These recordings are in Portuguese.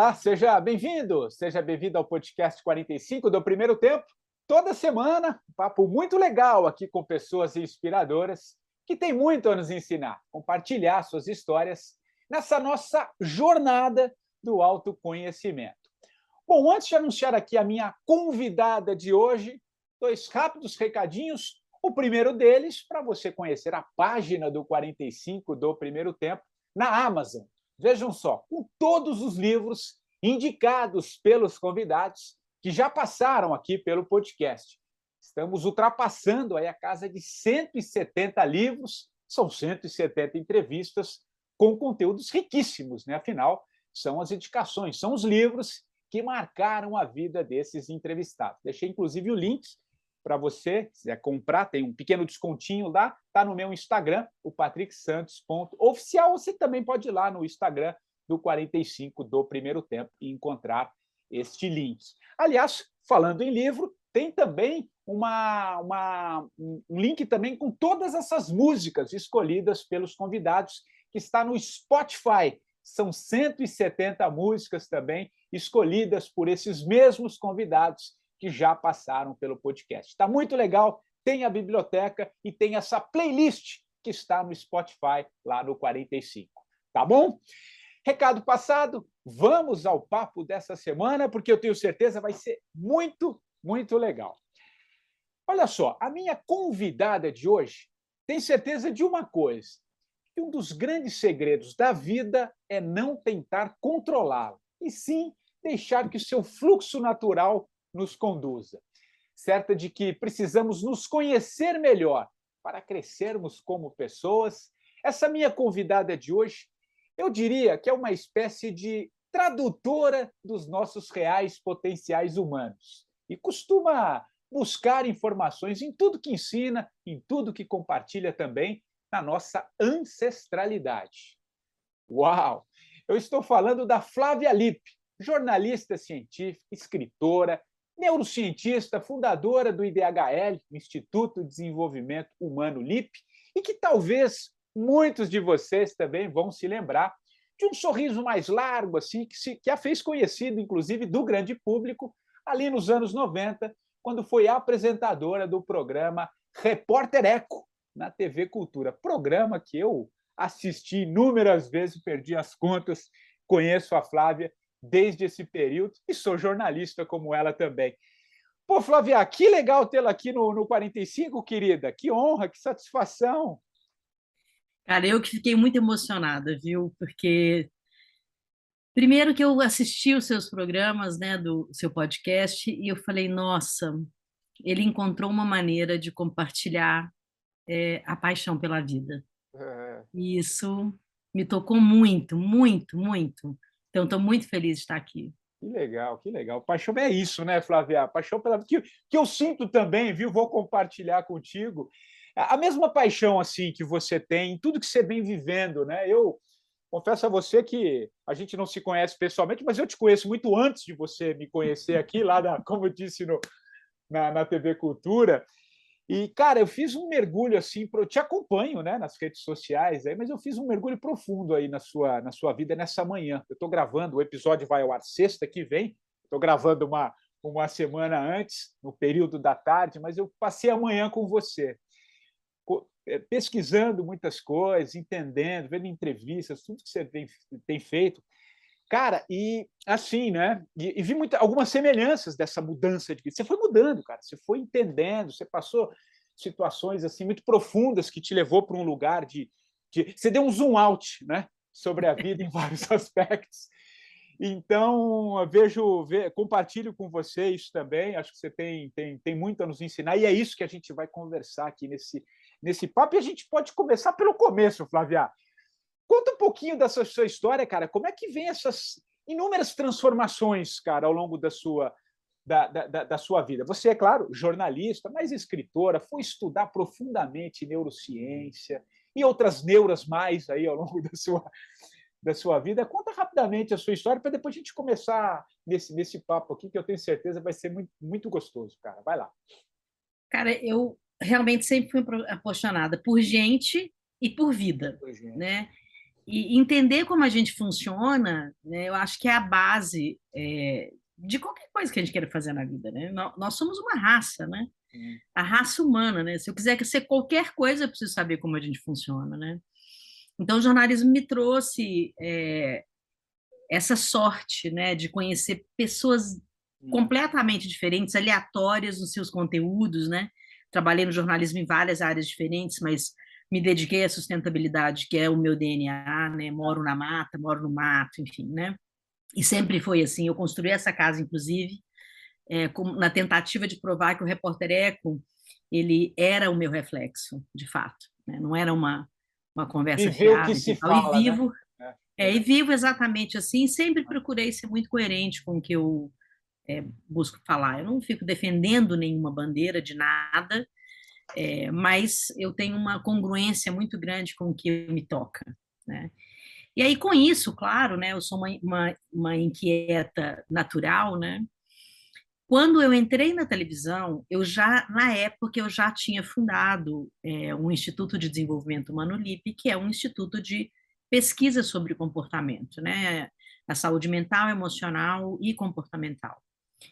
Olá, seja bem-vindo ao podcast 45 do Primeiro Tempo. Toda semana, um papo muito legal aqui com pessoas inspiradoras que têm muito a nos ensinar, compartilhar suas histórias nessa nossa jornada do autoconhecimento. Bom, antes de anunciar aqui a minha convidada de hoje, dois rápidos recadinhos. O primeiro deles, para você conhecer a página do 45 do Primeiro Tempo na Amazon. Vejam só, com todos os livros indicados pelos convidados que já passaram aqui pelo podcast. Estamos ultrapassando aí a casa de 170 livros, são 170 entrevistas com conteúdos riquíssimos, né? Afinal, são as indicações, são os livros que marcaram a vida desses entrevistados. Deixei, inclusive, o link para você, se quiser comprar, tem um pequeno descontinho lá, está no meu Instagram, o patricksantos.oficial. Você também pode ir lá no Instagram do 45 do Primeiro Tempo e encontrar este link. Aliás, falando em livro, tem também um link também com todas essas músicas escolhidas pelos convidados, que está no Spotify. São 170 músicas também escolhidas por esses mesmos convidados que já passaram pelo podcast. Está muito legal, tem a biblioteca e tem essa playlist que está no Spotify, lá no 45. Tá bom? Recado passado, vamos ao papo dessa semana, porque eu tenho certeza vai ser muito, muito legal. Olha só, a minha convidada de hoje tem certeza de uma coisa, que um dos grandes segredos da vida é não tentar controlá-la, e sim deixar que o seu fluxo natural nos conduza. Certa de que precisamos nos conhecer melhor para crescermos como pessoas, essa minha convidada de hoje, eu diria que é uma espécie de tradutora dos nossos reais potenciais humanos e costuma buscar informações em tudo que ensina, em tudo que compartilha também na nossa ancestralidade. Uau! Eu estou falando da Flávia Lippe, jornalista científica, escritora, neurocientista, fundadora do IDHL, Instituto de Desenvolvimento Humano Lippe, e que talvez muitos de vocês também vão se lembrar de um sorriso mais largo, assim, que a fez conhecido, inclusive, do grande público, ali nos anos 90, quando foi apresentadora do programa Repórter Eco, na TV Cultura. Programa que eu assisti inúmeras vezes, perdi as contas, conheço a Flávia desde esse período e sou jornalista como ela também. Pô, Flávia, que legal tê-la aqui no 45, querida. Que honra, que satisfação. Cara, eu que fiquei muito emocionada, viu? Porque primeiro que eu assisti os seus programas, né, do seu podcast, e eu falei, nossa, ele encontrou uma maneira de compartilhar a paixão pela vida. É, E isso me tocou muito, muito, muito. Então, estou muito feliz de estar aqui. que legal, que legal. Paixão é isso, né, Flávia? Paixão pela que eu sinto também, viu? Vou compartilhar contigo. A mesma paixão assim que você tem, em tudo que você vem vivendo, né? Eu confesso a você que a gente não se conhece pessoalmente, mas eu te conheço muito antes de você me conhecer aqui, como eu disse na TV Cultura. E, cara, eu fiz um mergulho assim, eu te acompanho, né, nas redes sociais, aí, mas eu fiz um mergulho profundo aí na sua vida nessa manhã. Eu estou gravando, o episódio vai ao ar sexta que vem, estou gravando uma semana antes, no período da tarde, mas eu passei a manhã com você, pesquisando muitas coisas, entendendo, vendo entrevistas, tudo que você tem feito. Cara, e assim, né? E vi algumas semelhanças dessa mudança de vida. Você foi mudando, cara. Você foi entendendo. Você passou situações assim muito profundas que te levou para um lugar você deu um zoom out, né? Sobre a vida em vários aspectos. Então, compartilho com você isso também. Acho que você tem muito a nos ensinar e é isso que a gente vai conversar aqui nesse papo. E a gente pode começar pelo começo, Flávia. Conta um pouquinho dessa sua história, cara. Como é que vem essas inúmeras transformações, cara, ao longo da sua vida? Você é, claro, jornalista, mas escritora, foi estudar profundamente neurociência e outras neuras mais aí ao longo da sua vida. Conta rapidamente a sua história para depois a gente começar nesse papo aqui, que eu tenho certeza vai ser muito, muito gostoso, cara. Vai lá. Cara, eu realmente sempre fui apaixonada por gente e por vida, Oi, gente. né? E entender como a gente funciona, né, eu acho que é a base de qualquer coisa que a gente queira fazer na vida, né? Nós somos uma raça, né? A raça humana, né? Se eu quiser ser qualquer coisa, eu preciso saber como a gente funciona, né? Então, o jornalismo me trouxe essa sorte, né, de conhecer pessoas completamente diferentes, aleatórias nos seus conteúdos, né? Trabalhei no jornalismo em várias áreas diferentes, mas me dediquei à sustentabilidade, que é o meu DNA, né? Moro na mata, moro no mato, enfim, né? E sempre foi assim. Eu construí essa casa, inclusive, na tentativa de provar que o Repórter Eco ele era o meu reflexo, de fato, né? Não era uma conversa Viver o que fiada e se tal. E fala, né? vivo e vivo exatamente assim, sempre procurei ser muito coerente com o que eu busco falar. Eu não fico defendendo nenhuma bandeira de nada, mas eu tenho uma congruência muito grande com o que me toca, né? E aí, com isso, claro, né, eu sou uma inquieta natural, né? Quando eu entrei na televisão, na época, eu já tinha fundado um Instituto de Desenvolvimento Humano, LIP, que é um instituto de pesquisa sobre comportamento, né? A saúde mental, emocional e comportamental.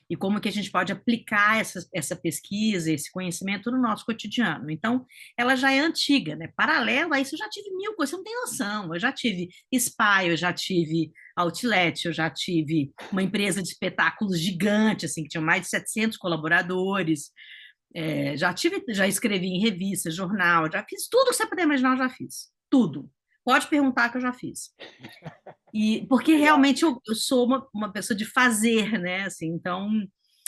E como que a gente pode aplicar essa pesquisa, esse conhecimento no nosso cotidiano. Então, ela já é antiga, né? Paralelo a isso, eu já tive mil coisas, você não tem noção. Eu já tive spa, eu já tive outlet, eu já tive uma empresa de espetáculos gigante, assim, que tinha mais de 700 colaboradores. Já escrevi em revista, jornal, já fiz tudo que você puder imaginar, eu já fiz. Tudo. Pode perguntar que eu já fiz. E porque Legal. realmente eu sou uma pessoa de fazer, né? Assim, então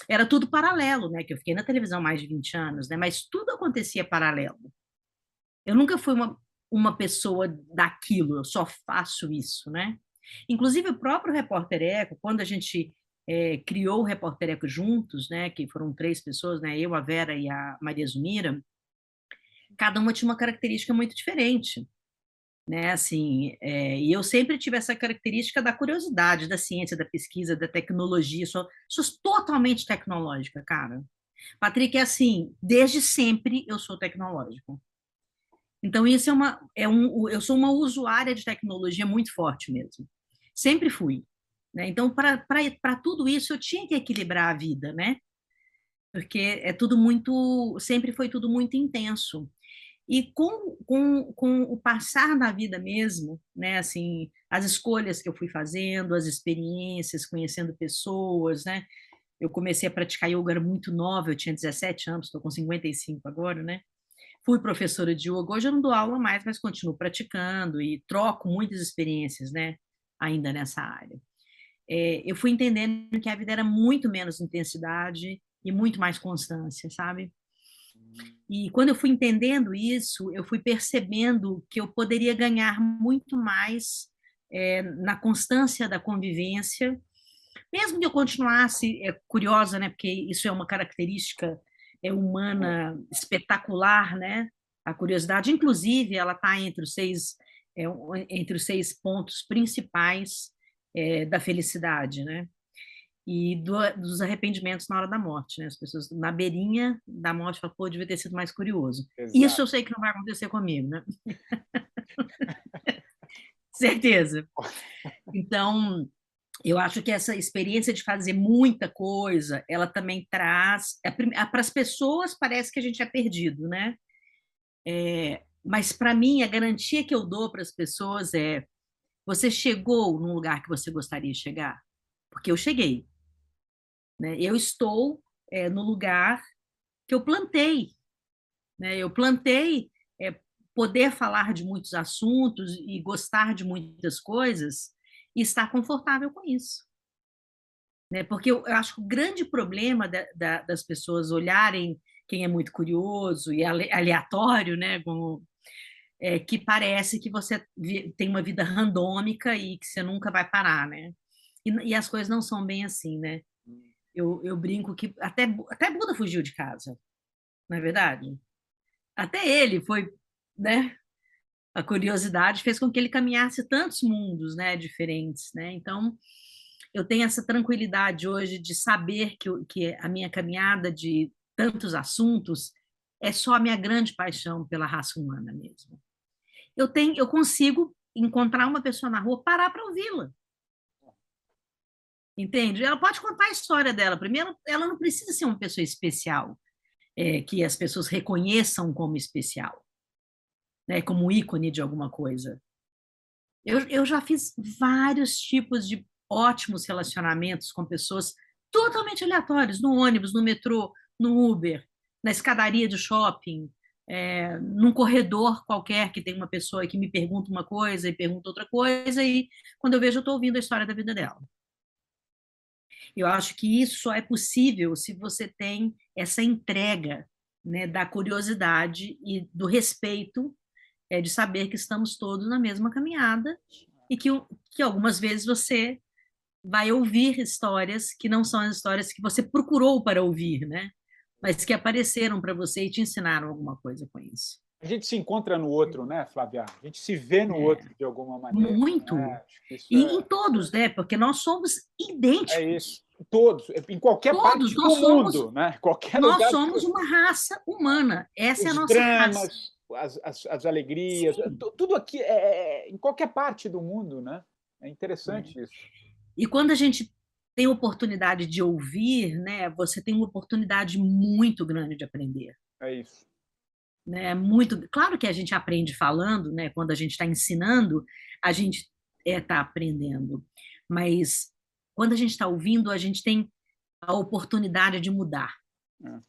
era tudo paralelo, né? Que eu fiquei na televisão há mais de 20 anos, né? Mas tudo acontecia paralelo. Eu nunca fui uma pessoa daquilo, eu só faço isso, né? Inclusive o próprio Repórter Eco, quando a gente criou o Repórter Eco juntos, né? Que foram 3 pessoas, né? Eu, a Vera e a Maria Zumira, cada uma tinha uma característica muito diferente, né? Assim, e eu sempre tive essa característica da curiosidade, da ciência, da pesquisa, da tecnologia. Sou totalmente tecnológica, cara. Patrick, é assim, desde sempre eu sou tecnológica. Então, isso eu sou uma usuária de tecnologia muito forte mesmo. Sempre fui. Né? Então, para tudo isso, eu tinha que equilibrar a vida, né? Porque sempre foi tudo muito intenso. E com o passar da vida mesmo, né, assim, as escolhas que eu fui fazendo, as experiências, conhecendo pessoas, né, eu comecei a praticar yoga muito nova, eu tinha 17 anos, estou com 55 agora, né, fui professora de yoga, hoje eu não dou aula mais, mas continuo praticando e troco muitas experiências, né, ainda nessa área. Eu fui entendendo que a vida era muito menos intensidade e muito mais constância, sabe? E quando eu fui entendendo isso, eu fui percebendo que eu poderia ganhar muito mais na constância da convivência, mesmo que eu continuasse curiosa, né? Porque isso é uma característica humana espetacular, né? A curiosidade, inclusive, ela está entre os 6 pontos principais da felicidade, né? E dos arrependimentos na hora da morte, né? As pessoas na beirinha da morte falam, pô, devia ter sido mais curioso. Isso Exato. eu sei que não vai acontecer comigo, né? Certeza. Então, eu acho que essa experiência de fazer muita coisa, ela também traz. Para as pessoas parece que a gente é perdido, né? Mas para mim, a garantia que eu dou para as pessoas é: você chegou num lugar que você gostaria de chegar? Porque eu cheguei, né? Eu estou no lugar que eu plantei, né? Eu plantei poder falar de muitos assuntos e gostar de muitas coisas e estar confortável com isso. Né? Porque eu acho que o grande problema das pessoas olharem quem é muito curioso e aleatório, né? Que parece que você tem uma vida randômica e que você nunca vai parar, né? E as coisas não são bem assim, né? Eu brinco que até Buda fugiu de casa, não é verdade? Até ele foi, né? A curiosidade fez com que ele caminhasse tantos mundos, né, diferentes, né? Então, eu tenho essa tranquilidade hoje de saber que a minha caminhada de tantos assuntos é só a minha grande paixão pela raça humana mesmo. Eu consigo encontrar uma pessoa na rua, parar para ouvi-la. Entende? Ela pode contar a história dela. Primeiro, ela não precisa ser uma pessoa especial, que as pessoas reconheçam como especial, né, como ícone de alguma coisa. Eu já fiz vários tipos de ótimos relacionamentos com pessoas totalmente aleatórias, no ônibus, no metrô, no Uber, na escadaria do shopping, num corredor qualquer que tem uma pessoa que me pergunta uma coisa e pergunta outra coisa, e quando eu vejo, eu estou ouvindo a história da vida dela. Eu acho que isso só é possível se você tem essa entrega, né, da curiosidade e do respeito, de saber que estamos todos na mesma caminhada e que algumas vezes você vai ouvir histórias que não são as histórias que você procurou para ouvir, né? Mas que apareceram para você e te ensinaram alguma coisa com isso. A gente se encontra no outro, né, Flávia? A gente se vê no É, outro de alguma maneira, né? muito. Acho que isso E em todos, né? Porque nós somos é isso. idênticos. Todos, em qualquer Todos, parte do mundo, né? Qualquer nós lugar que somos uma raça humana. Essa é a os nossa raça. dramas, as alegrias, Sim. tudo aqui em qualquer parte do mundo, né? É interessante É. isso. E quando a gente tem oportunidade de ouvir, né, você tem uma oportunidade muito grande de aprender. É isso. Né? Muito, claro que a gente aprende falando, né? Quando a gente está ensinando, a gente está aprendendo. Mas quando a gente está ouvindo, a gente tem a oportunidade de mudar. É.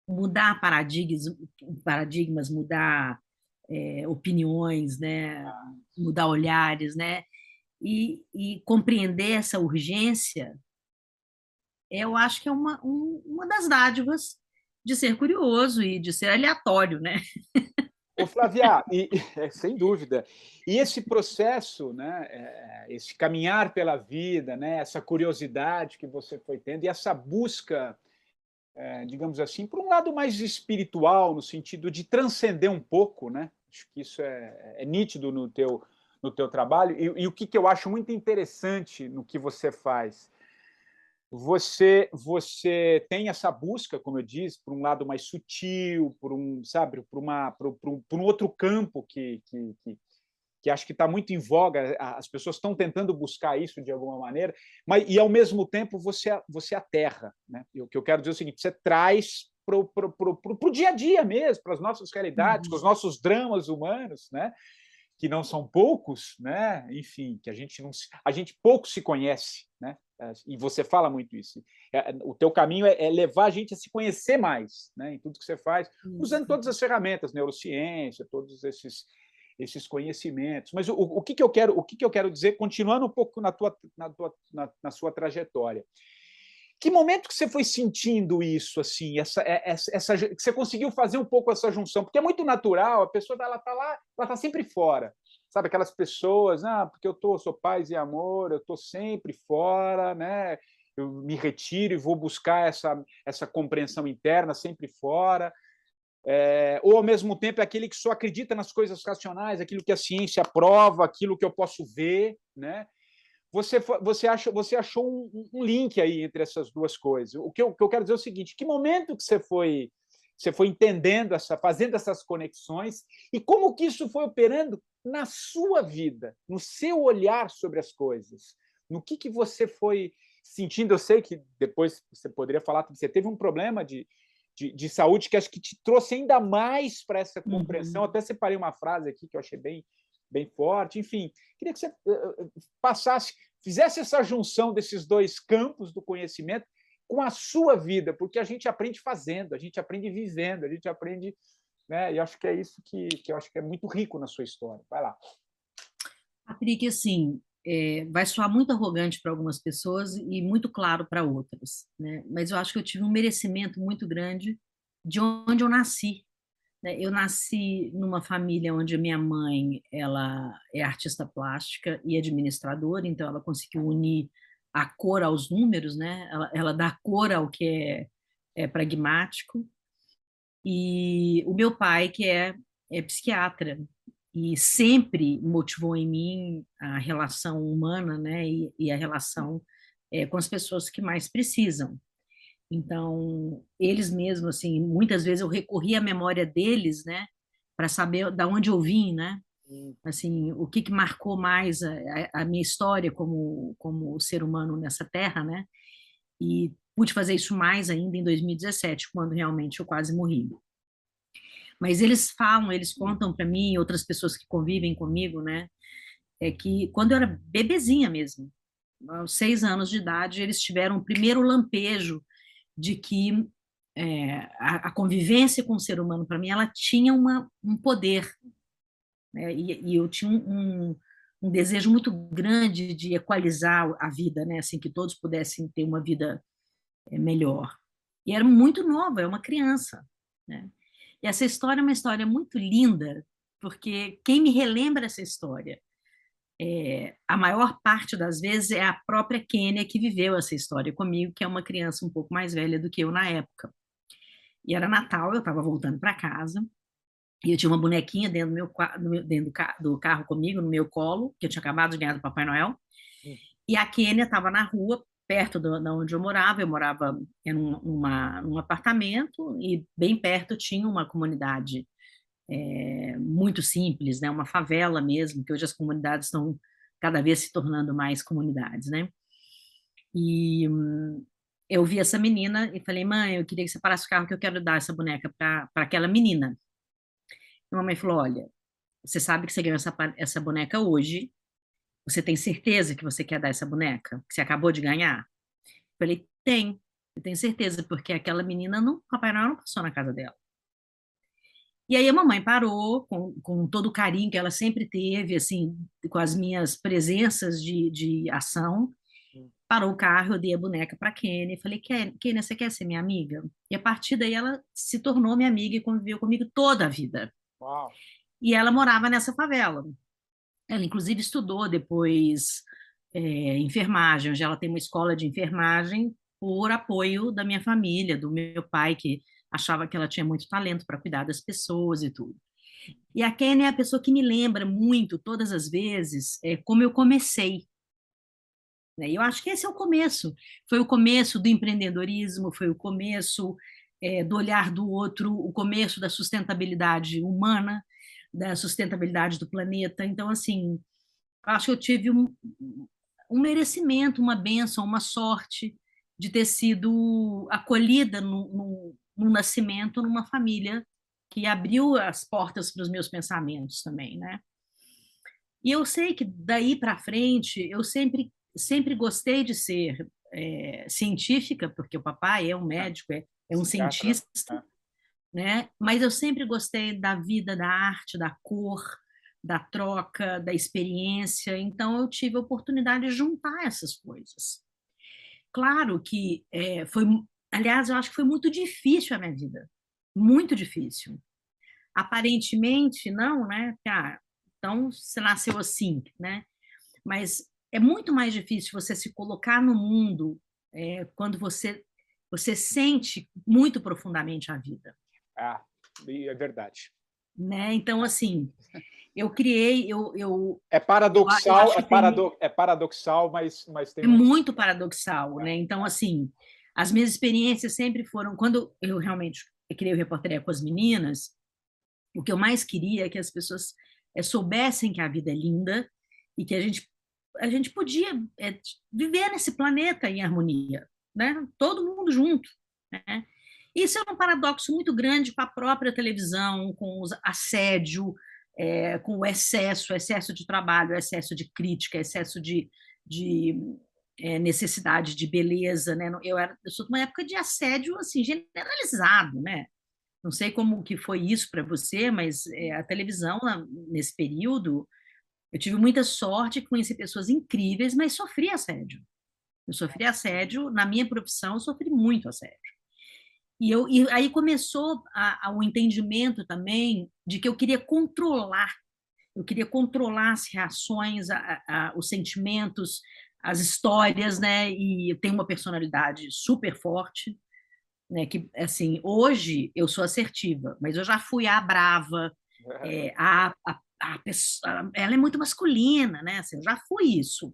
Mudar paradigmas, mudar opiniões, né? Mudar olhares, né? E compreender essa urgência, eu acho que é uma das dádivas de ser curioso e de ser aleatório, né? Ô, Flávia, sem dúvida. E esse processo, né, esse caminhar pela vida, né, essa curiosidade que você foi tendo e essa busca, digamos assim, por um lado mais espiritual, no sentido de transcender um pouco, né? Acho que isso é nítido no teu trabalho. E o que eu acho muito interessante no que você faz, você tem essa busca, como eu disse, por um lado mais sutil, por um, sabe, por um outro campo que acho que está muito em voga, as pessoas estão tentando buscar isso de alguma maneira, e ao mesmo tempo você aterra, né? E o que eu quero dizer é o seguinte: você traz para o dia a dia mesmo, para as nossas realidades, para os nossos dramas humanos, né? Que não são poucos, né? Enfim, que a gente pouco se conhece, né? E você fala muito isso. O teu caminho é levar a gente a se conhecer mais, né? Em tudo que você faz, usando todas as ferramentas, neurociência, todos esses conhecimentos. Mas o que eu quero dizer, continuando um pouco na sua trajetória. Que momento que você foi sentindo isso, assim, que você conseguiu fazer um pouco essa junção? Porque é muito natural, a pessoa ela está lá, ela está sempre fora. Sabe, aquelas pessoas, porque sou paz e amor, eu estou sempre fora, né? Eu me retiro e vou buscar essa compreensão interna sempre fora. Ou, ao mesmo tempo, é aquele que só acredita nas coisas racionais, aquilo que a ciência prova, aquilo que eu posso ver, né? Você achou um link aí entre essas duas coisas. O que eu quero dizer é o seguinte: que momento que você foi entendendo, fazendo essas conexões, e como que isso foi operando na sua vida, no seu olhar sobre as coisas? No que você foi sentindo? Eu sei que depois você poderia falar que você teve um problema de saúde que acho que te trouxe ainda mais para essa compreensão. Até separei uma frase aqui que eu achei bem forte. Enfim, queria que você fizesse essa junção desses dois campos do conhecimento com a sua vida, porque a gente aprende fazendo, a gente aprende vivendo, a gente aprende, né? E acho que é isso que eu acho que é muito rico na sua história. Vai lá. Patrick, assim, vai soar muito arrogante para algumas pessoas e muito claro para outras, né? Mas eu acho que eu tive um merecimento muito grande de onde eu nasci, né? Eu nasci numa família onde a minha mãe, ela é artista plástica e administradora, então ela conseguiu unir a cor aos números, né? Ela dá cor ao que é pragmático. E o meu pai, que é psiquiatra, e sempre motivou em mim a relação humana, né? E a relação com as pessoas que mais precisam. Então, eles mesmos, assim, muitas vezes eu recorri à memória deles, né, para saber da onde eu vim, né? Assim, o que marcou mais a minha história como ser humano nessa terra, né? E pude fazer isso mais ainda em 2017, quando realmente eu quase morri. Mas eles falam, eles contam para mim, outras pessoas que convivem comigo, né? É que quando eu era bebezinha mesmo, aos 6 anos de idade, eles tiveram o primeiro lampejo de que a convivência com o ser humano, para mim, ela tinha um poder, né? E eu tinha um desejo muito grande de equalizar a vida, né? Assim, que todos pudessem ter uma vida melhor. E era muito nova, é uma criança, né? E essa história é uma história muito linda, porque quem me relembra essa história, a maior parte das vezes é a própria Kênia que viveu essa história comigo, que é uma criança um pouco mais velha do que eu na época. E era Natal, eu estava voltando para casa, e eu tinha uma bonequinha dentro, dentro do carro comigo, no meu colo, que eu tinha acabado de ganhar do Papai Noel, e a Kênia estava na rua, perto de onde eu morava num apartamento, e bem perto tinha uma comunidade muito simples, né? Uma favela mesmo, que hoje as comunidades estão cada vez se tornando mais comunidades, né? E eu vi essa menina e falei, mãe, eu queria que você parasse o carro que eu quero dar essa boneca para aquela menina. E a mamãe falou, olha, você sabe que você ganhou essa boneca hoje, você tem certeza que você quer dar essa boneca? Que você acabou de ganhar? Eu falei, tem, eu tenho certeza, porque aquela menina, não, o Papai Noel não passou na casa dela. E aí a mamãe parou, com todo o carinho que ela sempre teve, assim, com as minhas presenças de ação, parou o carro, eu dei a boneca para a Kênia e falei, Kênia, você quer ser minha amiga? E a partir daí ela se tornou minha amiga e conviveu comigo toda a vida. Uau. E ela morava nessa favela. Ela, inclusive, estudou depois enfermagem, onde ela tem uma escola de enfermagem por apoio da minha família, do meu pai, que achava que ela tinha muito talento para cuidar das pessoas e tudo. E a Kênia é a pessoa que me lembra muito, todas as vezes, como eu comecei. Né? E eu acho que esse é o começo. Foi o começo do empreendedorismo, foi o começo do olhar do outro, o começo da sustentabilidade humana, da sustentabilidade do planeta. Então, assim, acho que eu tive um merecimento, uma bênção, uma sorte de ter sido acolhida no nascimento, numa família que abriu as portas para os meus pensamentos também, né? E eu sei que daí para frente eu sempre gostei de ser científica, porque o papai é um médico, é um Psiquiatra. cientista, né? Mas eu sempre gostei da vida, da arte, da cor, da troca, da experiência. Então eu tive a oportunidade de juntar essas coisas. Claro que aliás, eu acho que foi muito difícil a minha vida, muito difícil. Aparentemente não, né? Então você nasceu assim, né? Mas é muito mais difícil você se colocar no mundo quando você sente muito profundamente a vida, Ah, é verdade. né? Então, assim, eu criei, É eu paradoxal, acho que tem, é paradoxal, mas tem é muito. muito paradoxal, né? Então, assim, as minhas experiências sempre foram, quando eu realmente criei o Reportaria com as meninas, o que eu mais queria é que as pessoas soubessem que a vida é linda e que a gente podia viver nesse planeta em harmonia, né? Todo mundo junto, né? Isso é um paradoxo muito grande com a própria televisão, com o assédio, com o excesso de trabalho, excesso de crítica, excesso de necessidade de beleza, né? Eu sou de uma época de assédio assim generalizado, né? Não sei como que foi isso para você, mas a televisão nesse período eu tive muita sorte, conheci pessoas incríveis, mas sofri assédio. Eu sofri assédio na minha profissão, eu sofri muito assédio. E aí começou o entendimento também de que eu queria controlar as reações, os sentimentos, as histórias, né? E eu tenho uma personalidade super forte, né? Que assim, hoje eu sou assertiva, mas eu já fui a brava, a pessoa, ela é muito masculina, né? Assim, eu já fui isso,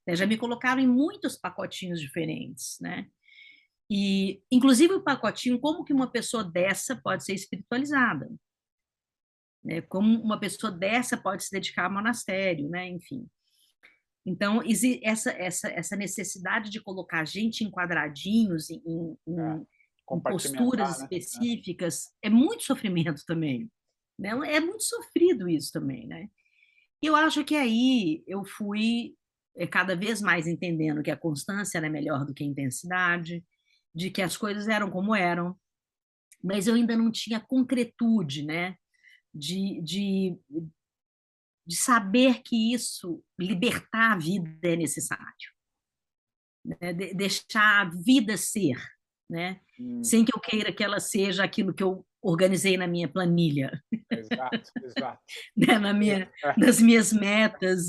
né? Já me colocaram em muitos pacotinhos diferentes, né? E, inclusive, o pacotinho, como que uma pessoa dessa pode ser espiritualizada? né? Como uma pessoa dessa pode se dedicar ao monastério, né? Enfim. Então, essa necessidade de colocar a gente em quadradinhos, É. em posturas Compartimentar, né? específicas, é muito sofrimento também, né? É muito sofrido isso também, né? E eu acho que aí eu fui cada vez mais entendendo que a constância era melhor do que a intensidade, de que as coisas eram como eram, mas eu ainda não tinha concretude, né? De, de, de saber que isso, libertar a vida é necessário, né? Deixar a vida ser, né? Hum, Sem que eu queira que ela seja aquilo que eu organizei na minha planilha, exato, exato. né? É, Nas minhas metas,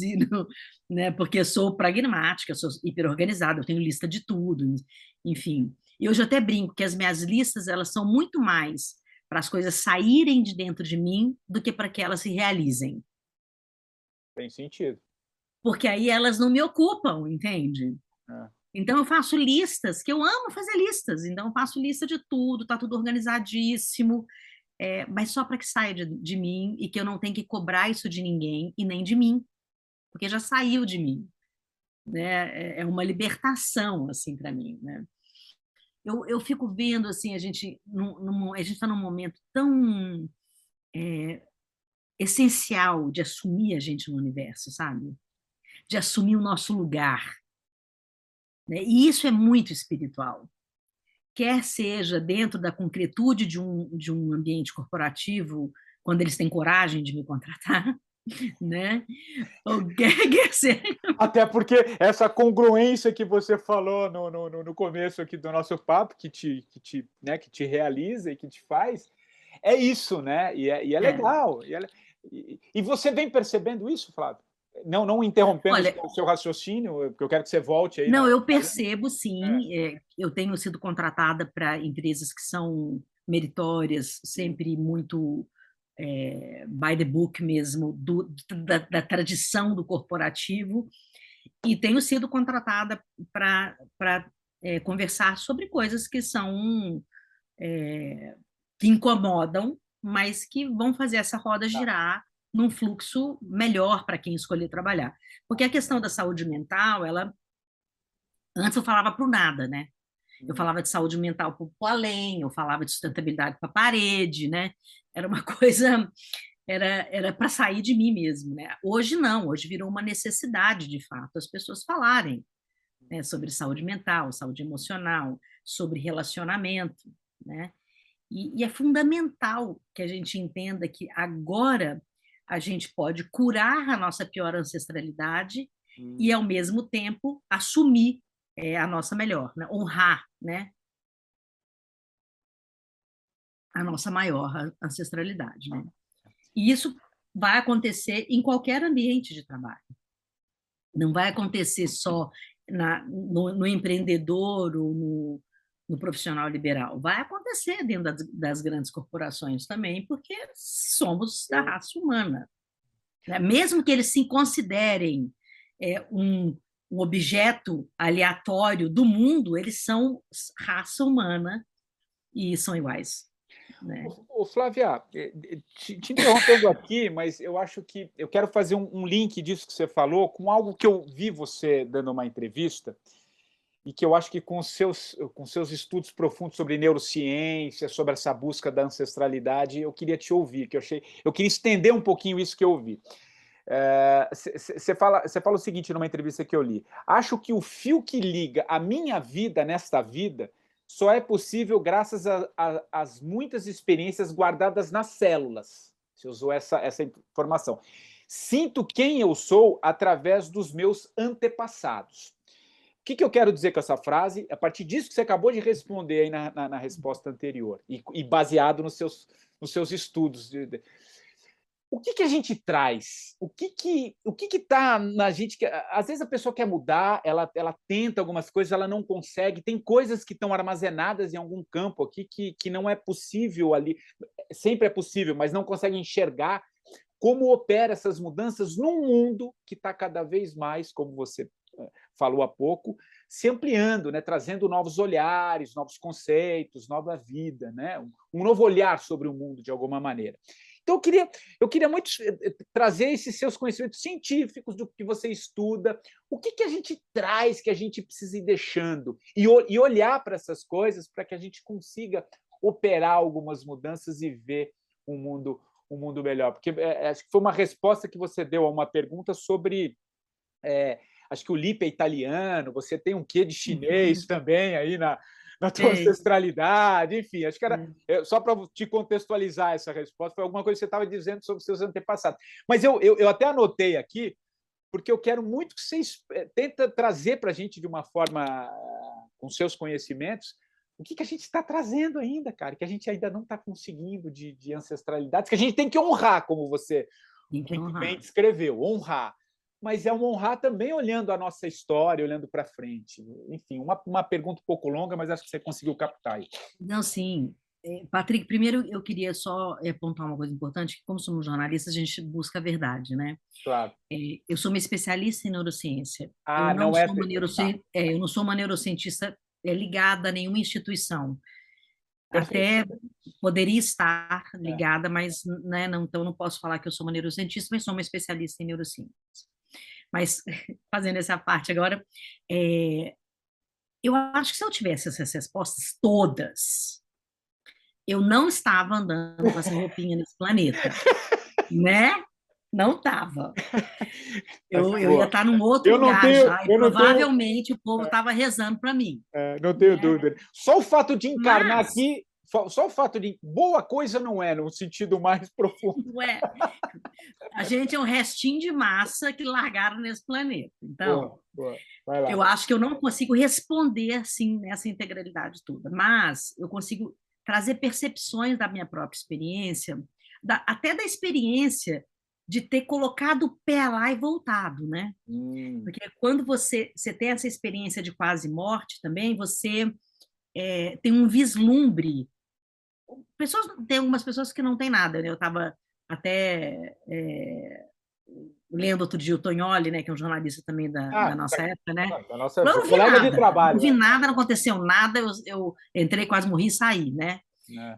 né? Porque eu sou pragmática, eu sou hiperorganizada, eu tenho lista de tudo, enfim. E hoje eu até brinco que as minhas listas elas são muito mais para as coisas saírem de dentro de mim do que para que elas se realizem. tem sentido. Porque aí elas não me ocupam, entende? É. Então eu faço listas, que eu amo fazer listas, então eu faço lista de tudo, tá tudo organizadíssimo, mas só para que saia de mim e que eu não tenha que cobrar isso de ninguém e nem de mim, porque já saiu de mim, né? É uma libertação assim para mim, né? Eu fico vendo assim a gente está num momento tão essencial de assumir a gente no universo, sabe? De assumir o nosso lugar, né? E isso é muito espiritual. Quer seja dentro da concretude de um ambiente corporativo, quando eles têm coragem de me contratar, né? Ou quer ser. Até porque essa congruência que você falou no começo aqui do nosso papo, que te realiza e que te faz, é isso, né? E é É. legal. E você vem percebendo isso, Flávio? Não interrompendo Olha, o seu raciocínio, porque eu quero que você volte aí não, na. eu percebo, É, sim, eu tenho sido contratada para empresas que são meritórias, sempre muito by the book mesmo, da tradição do corporativo, e tenho sido contratada para conversar sobre coisas que são que incomodam, mas que vão fazer essa roda tá. girar num fluxo melhor para quem escolher trabalhar. Porque a questão da saúde mental, ela antes eu falava para o nada, né? Eu Hum, falava de saúde mental para o além, eu falava de sustentabilidade para a parede, né? Era uma coisa, era para sair de mim mesmo, né? Hoje não, hoje virou uma necessidade, de fato, as pessoas falarem, né, sobre saúde mental, saúde emocional, sobre relacionamento, né? E é fundamental que a gente entenda que agora a gente pode curar a nossa pior ancestralidade e, hum. ao mesmo tempo, assumir a nossa melhor, né? Honrar, né? A nossa maior ancestralidade, né? E isso vai acontecer em qualquer ambiente de trabalho. Não vai acontecer só no empreendedor ou no profissional liberal. Vai acontecer dentro das grandes corporações também, porque somos da raça humana, né? Mesmo que eles se considerem um objeto aleatório do mundo, eles são raça humana e são iguais, né? Ô, Flávia, te interrompendo aqui, mas eu acho que eu quero fazer um link disso que você falou com algo que eu vi você dando uma entrevista e que eu acho que com seus estudos profundos sobre neurociência, sobre essa busca da ancestralidade, eu queria te ouvir, eu queria estender um pouquinho isso que eu ouvi. Você fala o seguinte numa entrevista que eu li: acho que o fio que liga a minha vida nesta vida só é possível graças às muitas experiências guardadas nas células. Você usou essa informação. Sinto quem eu sou através dos meus antepassados. O que eu quero dizer com essa frase? A partir disso que você acabou de responder aí na resposta anterior, e baseado nos seus estudos. O que a gente traz? O que está na gente? Às vezes a pessoa quer mudar, ela tenta algumas coisas, ela não consegue. Tem coisas que estão armazenadas em algum campo aqui que não é possível ali. Sempre é possível, mas não consegue enxergar como opera essas mudanças num mundo que está cada vez mais, como você falou há pouco, se ampliando, né? Trazendo novos olhares, novos conceitos, nova vida, né? Um novo olhar sobre o mundo, de alguma maneira. Então, eu queria muito trazer esses seus conhecimentos científicos do que você estuda, o que a gente traz, que a gente precisa ir deixando, e olhar para essas coisas para que a gente consiga operar algumas mudanças e ver um mundo melhor. Porque acho que foi uma resposta que você deu a uma pergunta sobre... acho que o Lipe é italiano, você tem um quê de chinês também aí na tua ancestralidade, enfim, acho que era só para te contextualizar essa resposta, foi alguma coisa que você estava dizendo sobre seus antepassados. Mas eu até anotei aqui, porque eu quero muito que vocês tentem trazer para a gente de uma forma, com seus conhecimentos, o que a gente está trazendo ainda, cara, que a gente ainda não está conseguindo de ancestralidades, que a gente tem que honrar, como você muito bem descreveu, honrar. Mas é um honrar também olhando a nossa história, olhando para frente. Enfim, uma pergunta um pouco longa, mas acho que você conseguiu captar aí. Não, sim. Patrick, primeiro eu queria só apontar uma coisa importante, que como somos jornalistas, a gente busca a verdade, né? Claro. Eu sou uma especialista em neurociência. Não é... Eu não sou uma neurocientista ligada a nenhuma instituição. Perfeito. Até poderia estar ligada, mas né, não, então não posso falar que eu sou uma neurocientista, mas sou uma especialista em neurociência. Mas, fazendo essa parte agora, eu acho que se eu tivesse essas respostas todas, eu não estava andando com essa roupinha nesse planeta, né? Não estava. Eu ia estar num outro lugar já, e provavelmente o povo estava rezando para mim. Não tenho dúvida. Só o fato de encarnar aqui, só o fato de... Boa coisa não é, no sentido mais profundo. Não é. A gente é um restinho de massa que largaram nesse planeta. Então, Vai lá. Eu acho que eu não consigo responder assim nessa integralidade toda, mas eu consigo trazer percepções da minha própria experiência, até da experiência de ter colocado o pé lá e voltado, né? Porque quando você tem essa experiência de quase morte também, você tem um vislumbre. Tem algumas pessoas que não têm nada, né? Eu estava até lendo outro dia o Tognoli, né, que é um jornalista também da nossa época, né? Da nossa colega de trabalho. Não vi nada, não aconteceu nada, eu entrei, quase morri e saí, né?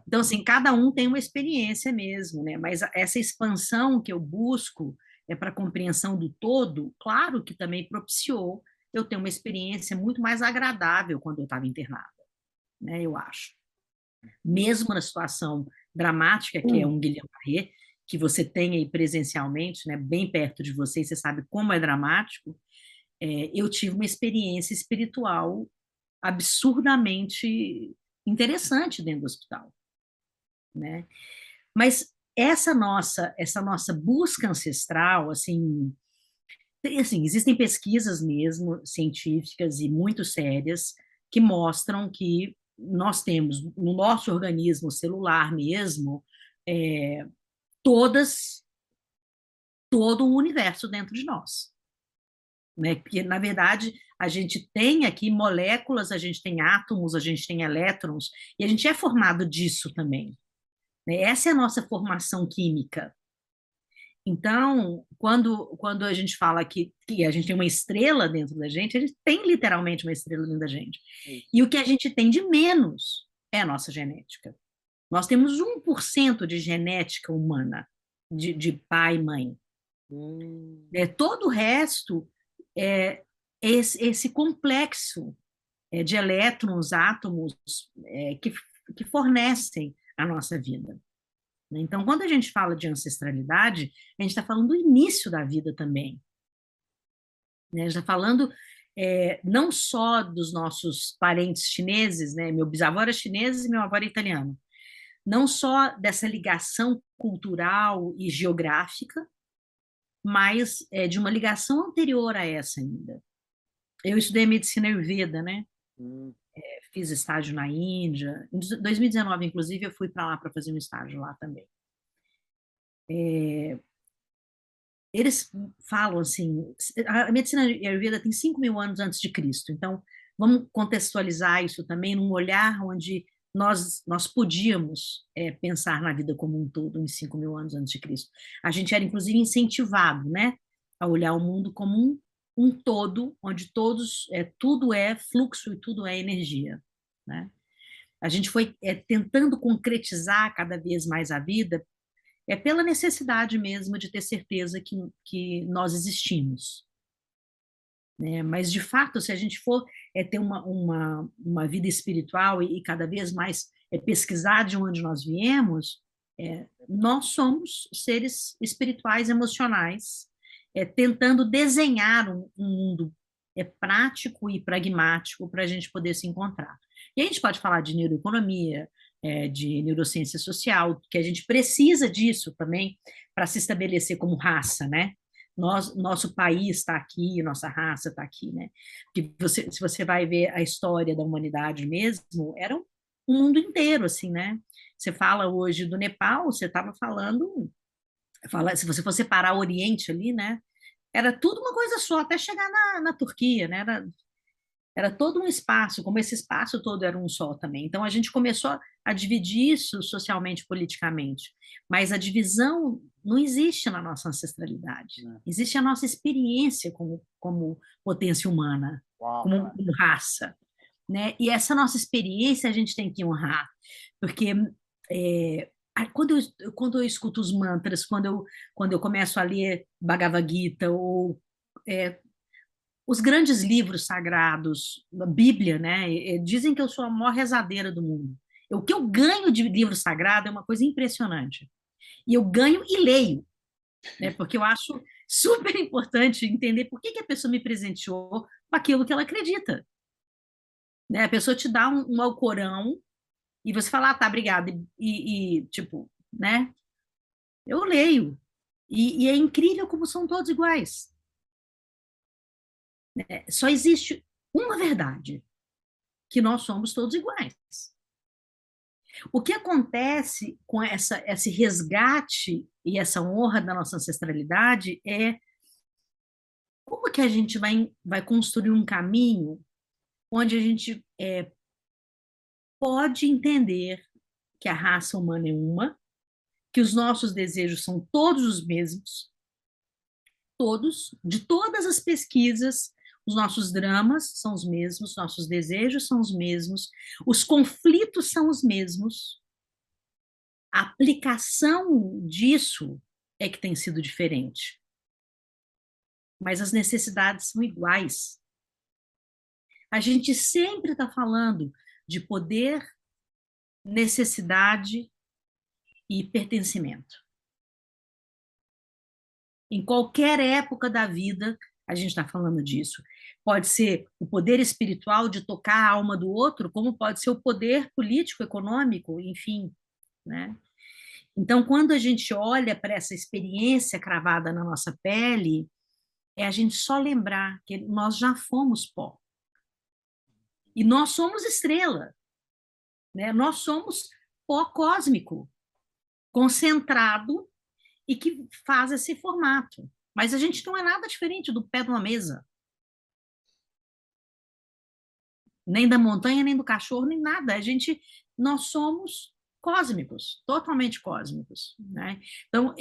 Então, assim, cada um tem uma experiência mesmo, né? Mas essa expansão que eu busco para a compreensão do todo, claro que também propiciou eu ter uma experiência muito mais agradável quando eu estava internada, né? Eu acho. Mesmo na situação dramática, que é um Guillain-Barré, que você tem aí presencialmente, né, bem perto de você, e você sabe como é dramático, eu tive uma experiência espiritual absurdamente interessante dentro do hospital, né? Mas essa nossa busca ancestral, assim, existem pesquisas mesmo científicas e muito sérias que mostram que nós temos no nosso organismo celular mesmo todo o universo dentro de nós, né? Porque, na verdade, a gente tem aqui moléculas, a gente tem átomos, a gente tem elétrons, e a gente é formado disso também, né? Essa é a nossa formação química. Então, quando a gente fala que a gente tem uma estrela dentro da gente, a gente tem literalmente uma estrela dentro da gente. E o que a gente tem de menos é a nossa genética. Nós temos 1% de genética humana, de pai e mãe. Todo o resto é esse complexo de elétrons, átomos, que fornecem a nossa vida. Então, quando a gente fala de ancestralidade, a gente está falando do início da vida também. A gente está falando não só dos nossos parentes chineses, né? Meu bisavô era chinês e meu avô era italiano. Não só dessa ligação cultural e geográfica, mas de uma ligação anterior a essa ainda. Eu estudei medicina Ayurveda, né? Fiz estágio na Índia. Em 2019, inclusive, eu fui para lá para fazer um estágio lá também. Eles falam assim, a medicina Ayurveda tem 5.000 anos antes de Cristo, então vamos contextualizar isso também num olhar onde nós podíamos pensar na vida como um todo em 5.000 anos antes de Cristo. A gente era, inclusive, incentivado, né, a olhar o mundo como um todo, onde tudo é fluxo e tudo é energia, né? A gente foi tentando concretizar cada vez mais a vida é pela necessidade mesmo de ter certeza que nós existimos, né? Mas, de fato, se a gente for ter uma vida espiritual e cada vez mais pesquisar de onde nós viemos, nós somos seres espirituais, emocionais, tentando desenhar um mundo prático e pragmático para a gente poder se encontrar. E a gente pode falar de neuroeconomia, de neurociência social, que a gente precisa disso também para se estabelecer como raça, né? Nosso país está aqui, nossa raça está aqui, né? Porque se você vai ver a história da humanidade mesmo, era um mundo inteiro, assim, né? Você fala hoje do Nepal, você estava falando, se você for separar o Oriente ali, né? Era tudo uma coisa só, até chegar na Turquia, né? Era todo um espaço, como esse espaço todo era um só também. Então, a gente começou a dividir isso socialmente, politicamente. Mas a divisão não existe na nossa ancestralidade. Existe a nossa experiência como potência humana, como raça, né? E essa nossa experiência a gente tem que honrar, porque quando eu escuto os mantras, quando eu começo a ler Bhagavad Gita ou os grandes livros sagrados, a Bíblia, né? Dizem que eu sou a maior rezadeira do mundo. O que eu ganho de livro sagrado é uma coisa impressionante. E eu ganho e leio, né? Porque eu acho super importante entender por que a pessoa me presenteou com aquilo que ela acredita. Né? A pessoa te dá um Alcorão e você fala, tá, obrigada. Tipo, né? Eu leio. E é incrível como são todos iguais. Só existe uma verdade, que nós somos todos iguais. O que acontece com esse resgate e essa honra da nossa ancestralidade é como que a gente vai construir um caminho onde a gente pode entender que a raça humana é uma, que os nossos desejos são todos os mesmos, todos, de todas as pesquisas, os nossos dramas são os mesmos, nossos desejos são os mesmos, os conflitos são os mesmos. A aplicação disso é que tem sido diferente. Mas as necessidades são iguais. A gente sempre está falando de poder, necessidade e pertencimento. Em qualquer época da vida, a gente está falando disso. Pode ser o poder espiritual de tocar a alma do outro, como pode ser o poder político, econômico, enfim, né? Então, quando a gente olha para essa experiência cravada na nossa pele, é a gente só lembrar que nós já fomos pó. E nós somos estrela, né? Nós somos pó cósmico, concentrado e que faz esse formato. Mas a gente não é nada diferente do pé de uma mesa. Nem da montanha, nem do cachorro, nem nada. Nós somos cósmicos, totalmente cósmicos, né? Então,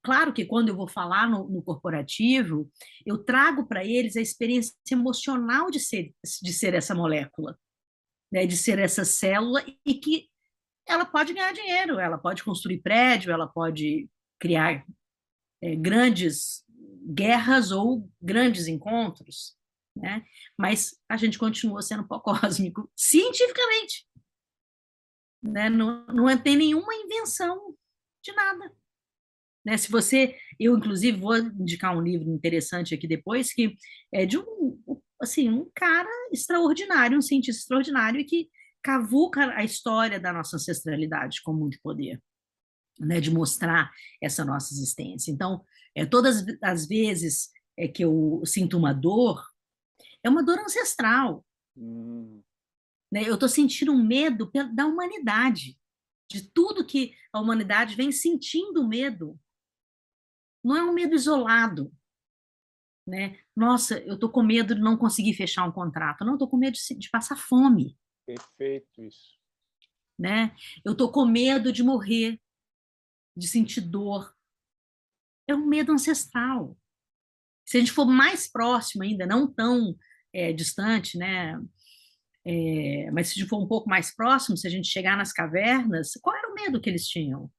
claro que quando eu vou falar no corporativo, eu trago para eles a experiência emocional de ser essa molécula, né? De ser essa célula e que ela pode ganhar dinheiro, ela pode construir prédio, ela pode criar grandes guerras ou grandes encontros, né? Mas a gente continua sendo pó cósmico, cientificamente. Né? Não tem nenhuma invenção de nada. Né? Eu inclusive vou indicar um livro interessante aqui depois, que é de um cara extraordinário, um cientista extraordinário, e que cavuca a história da nossa ancestralidade com muito poder, né? De mostrar essa nossa existência. Então, todas as vezes que eu sinto uma dor, é uma dor ancestral. Né? Eu estou sentindo um medo da humanidade, de tudo que a humanidade vem sentindo medo. Não é um medo isolado. Né? Nossa, eu estou com medo de não conseguir fechar um contrato. Não, estou com medo de passar fome. Perfeito isso. Né? Eu estou com medo de morrer, de sentir dor. É um medo ancestral. Se a gente for mais próximo ainda, não tão distante, né? Mas se for um pouco mais próximo, se a gente chegar nas cavernas, qual era o medo que eles tinham?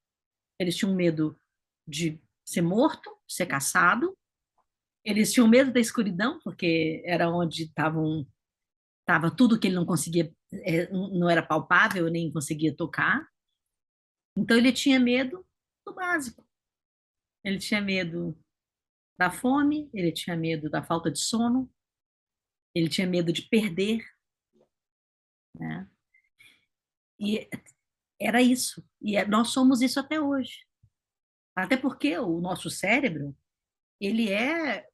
Eles tinham medo de ser morto, ser caçado. Eles tinham medo da escuridão, porque era onde estava tudo que ele não conseguia, não era palpável, nem conseguia tocar. Então ele tinha medo do básico. Ele tinha medo da fome, ele tinha medo da falta de sono, ele tinha medo de perder, né? E era isso. Nós somos isso até hoje. Até porque o nosso cérebro, ele é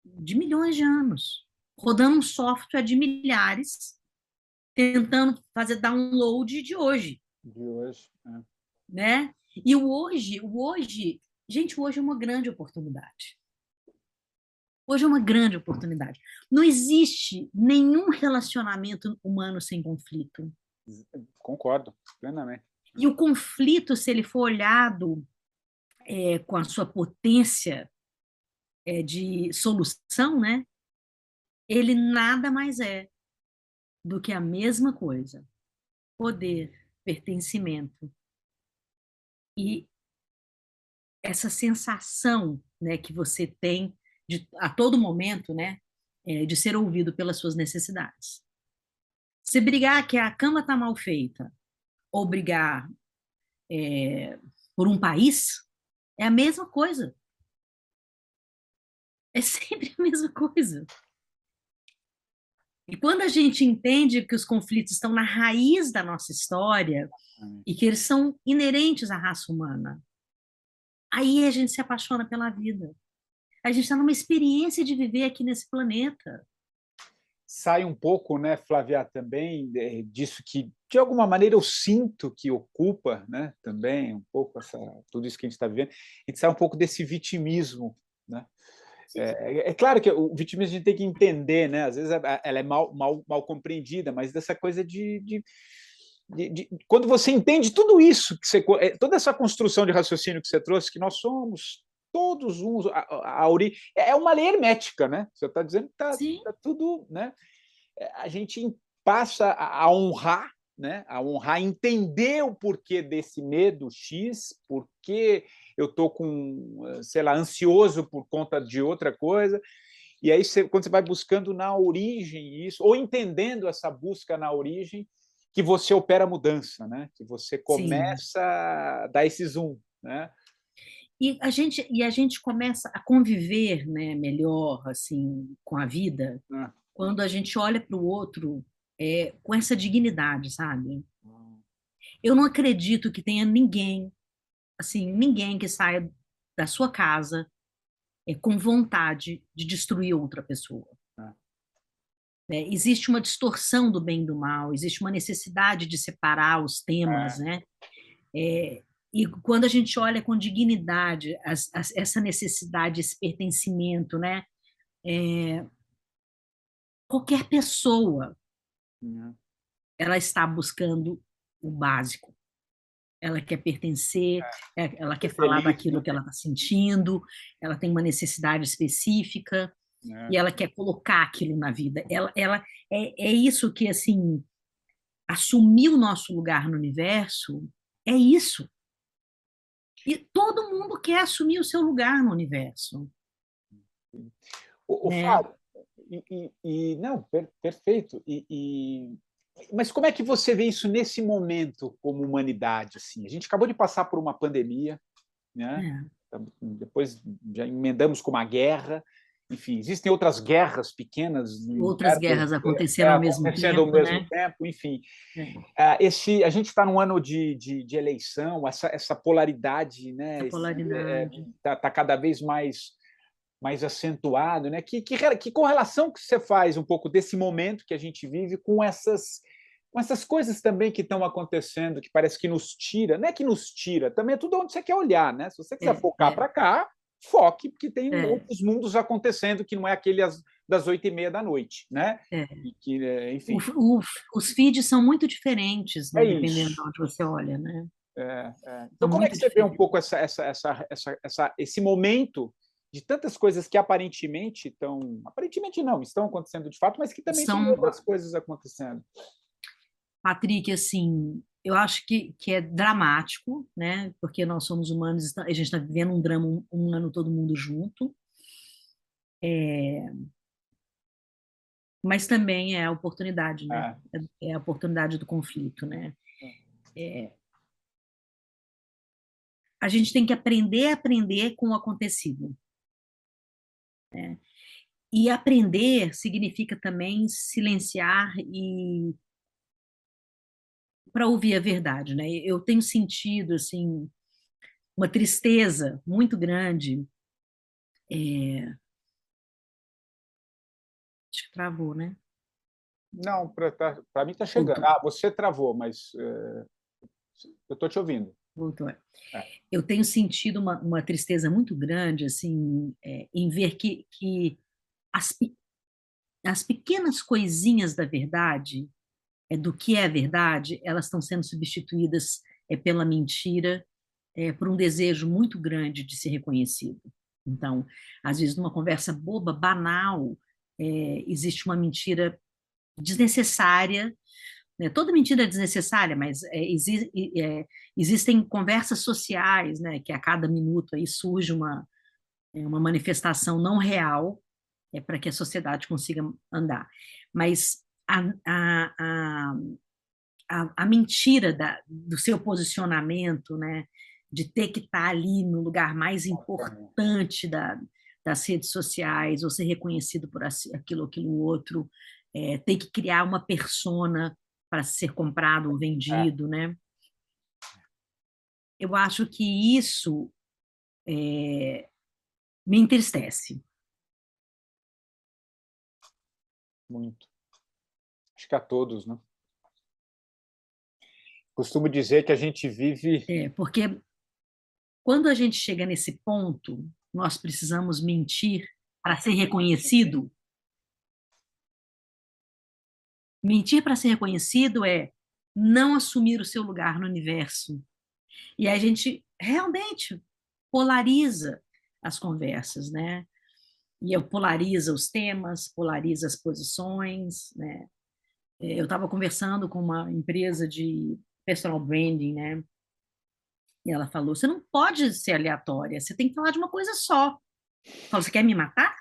de milhões de anos, rodando um software de milhares, tentando fazer download de hoje, De hoje. né? E o hoje, gente, o hoje é uma grande oportunidade. Hoje é uma grande oportunidade. Não existe nenhum relacionamento humano sem conflito. Concordo plenamente. E o conflito, se ele for olhado com a sua potência de solução, né? Ele nada mais é do que a mesma coisa: poder, pertencimento e essa sensação, né, que você tem a todo momento, né, de ser ouvido pelas suas necessidades. Se brigar que a cama está mal feita ou brigar por um país, é a mesma coisa. É sempre a mesma coisa. E quando a gente entende que os conflitos estão na raiz da nossa história e que eles são inerentes à raça humana, aí a gente se apaixona pela vida. A gente está numa experiência de viver aqui nesse planeta. Sai um pouco, né, Flávia, também disso que, de alguma maneira, eu sinto que ocupa, né, também um pouco tudo isso que a gente está vivendo, e sai um pouco desse vitimismo, né? É claro que o vitimismo a gente tem que entender, né? Às vezes ela é mal compreendida, mas dessa coisa quando você entende tudo isso, toda essa construção de raciocínio que você trouxe, que nós somos todos uns, é uma lei hermética, né? Você está dizendo que está tudo, né? A gente passa a honrar, né? A honrar, entender o porquê desse medo X, porque eu estou sei lá, ansioso por conta de outra coisa. E aí, quando você vai buscando na origem isso, ou entendendo essa busca na origem, que você opera a mudança, né? Que você começa a dar esse zoom, né? E a gente começa a conviver, né, melhor assim, com a vida quando a gente olha para o outro com essa dignidade, sabe? Eu não acredito que tenha ninguém, assim, ninguém que saia da sua casa com vontade de destruir outra pessoa. Existe uma distorção do bem e do mal, existe uma necessidade de separar os temas, né? E quando a gente olha com dignidade essa necessidade, esse pertencimento, né? Qualquer pessoa, ela está buscando o básico. Ela quer pertencer, ela quer falar daquilo que ela está sentindo, ela tem uma necessidade específica e ela quer colocar aquilo na vida. Ela é isso que, assim, assumir o nosso lugar no universo é isso. E todo mundo quer assumir o seu lugar no universo. O Fábio, não, perfeito. Mas como é que você vê isso nesse momento como humanidade? Assim? A gente acabou de passar por uma pandemia, né? Depois já emendamos com uma guerra. Enfim, existem outras guerras pequenas no outras universo, guerras acontecendo ao mesmo tempo, ao mesmo tempo, enfim. A gente está num ano de eleição, essa polaridade, né? A polaridade. Tá cada vez mais acentuado, né? Que correlação que você faz um pouco desse momento que a gente vive com essas coisas também que estão acontecendo, que parece que nos tira, não é que nos tira, também é tudo onde você quer olhar, né? Se você quiser focar para cá, foque, porque tem outros mundos acontecendo que não é aquele das 8h30 da noite, né? Enfim. Os feeds são muito diferentes, né? Dependendo de onde você olha, né? Então, como é que você vê um pouco esse momento de tantas coisas que aparentemente não, estão acontecendo de fato, mas que também tem outras coisas acontecendo? Patrick, assim, eu acho que é dramático, né? Porque nós somos humanos, a gente está vivendo um drama um ano todo mundo junto, mas também é a oportunidade, né? É. É a oportunidade do conflito, né? A gente tem que aprender a aprender com o acontecido, né? E aprender significa também silenciar e para ouvir a verdade, né? Eu tenho sentido assim uma tristeza muito grande. Acho que travou, né? Não, para mim está chegando. Voltou, Ah, você travou, mas eu estou te ouvindo. voltou. É. Eu tenho sentido uma tristeza muito grande assim em ver que as, as pequenas coisinhas da verdade, do que é verdade, elas estão sendo substituídas pela mentira, por um desejo muito grande de ser reconhecido. Então, às vezes, numa conversa boba, banal, existe uma mentira desnecessária, né? Toda mentira é desnecessária, mas existem conversas sociais, né, que a cada minuto aí surge uma manifestação não real, para que a sociedade consiga andar. Mas a mentira do seu posicionamento, né, de ter que estar ali no lugar mais importante das redes sociais, ou ser reconhecido por aquilo ou aquilo outro, ter que criar uma persona para ser comprado ou É, vendido, né? Eu acho que isso me entristece. muito. Acho que a todos, né? Costumo dizer que a gente vive. Porque quando a gente chega nesse ponto, nós precisamos mentir para ser reconhecido. Mentir para ser reconhecido é não assumir o seu lugar no universo. E a gente realmente polariza as conversas, né? E eu polariza os temas, polariza as posições, né? Eu estava conversando com uma empresa de personal branding, né? E ela falou: você não pode ser aleatória, você tem que falar de uma coisa só. Eu falo, você quer me matar?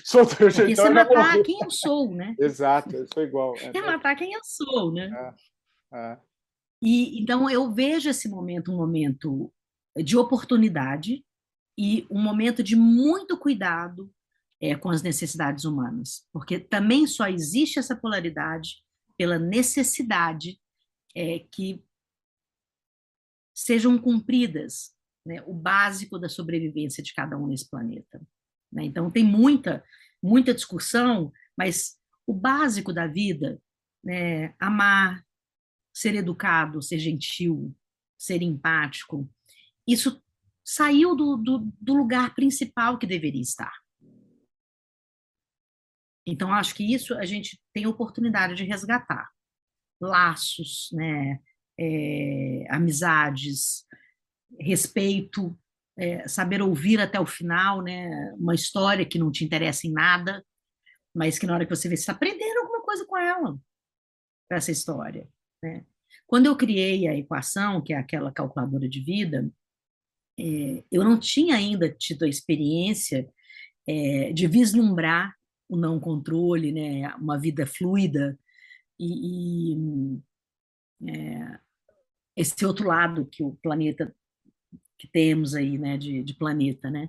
Sou Porque então você eu já matar morri. quem eu sou, né? Exato, eu sou igual. É matar quem eu sou, né? É, é, E então eu vejo esse momento um momento de oportunidade e um momento de muito cuidado com as necessidades humanas, porque também só existe essa polaridade pela necessidade que sejam cumpridas, né, o básico da sobrevivência de cada um nesse planeta, né? Então tem muita discussão, mas o básico da vida, né, amar, ser educado, ser gentil, ser empático, isso saiu do lugar principal que deveria estar. Então, acho que isso a gente tem oportunidade de resgatar. Laços, né? Amizades, respeito, saber ouvir até o final, né? Uma história que não te interessa em nada, mas que na hora que você vê, você está aprendendo alguma coisa com ela, com essa história, né? Quando eu criei a equação, que é aquela calculadora de vida, eu não tinha ainda tido a experiência de vislumbrar o não controle, né, uma vida fluida e esse outro lado que o planeta que temos aí, né, de planeta, né?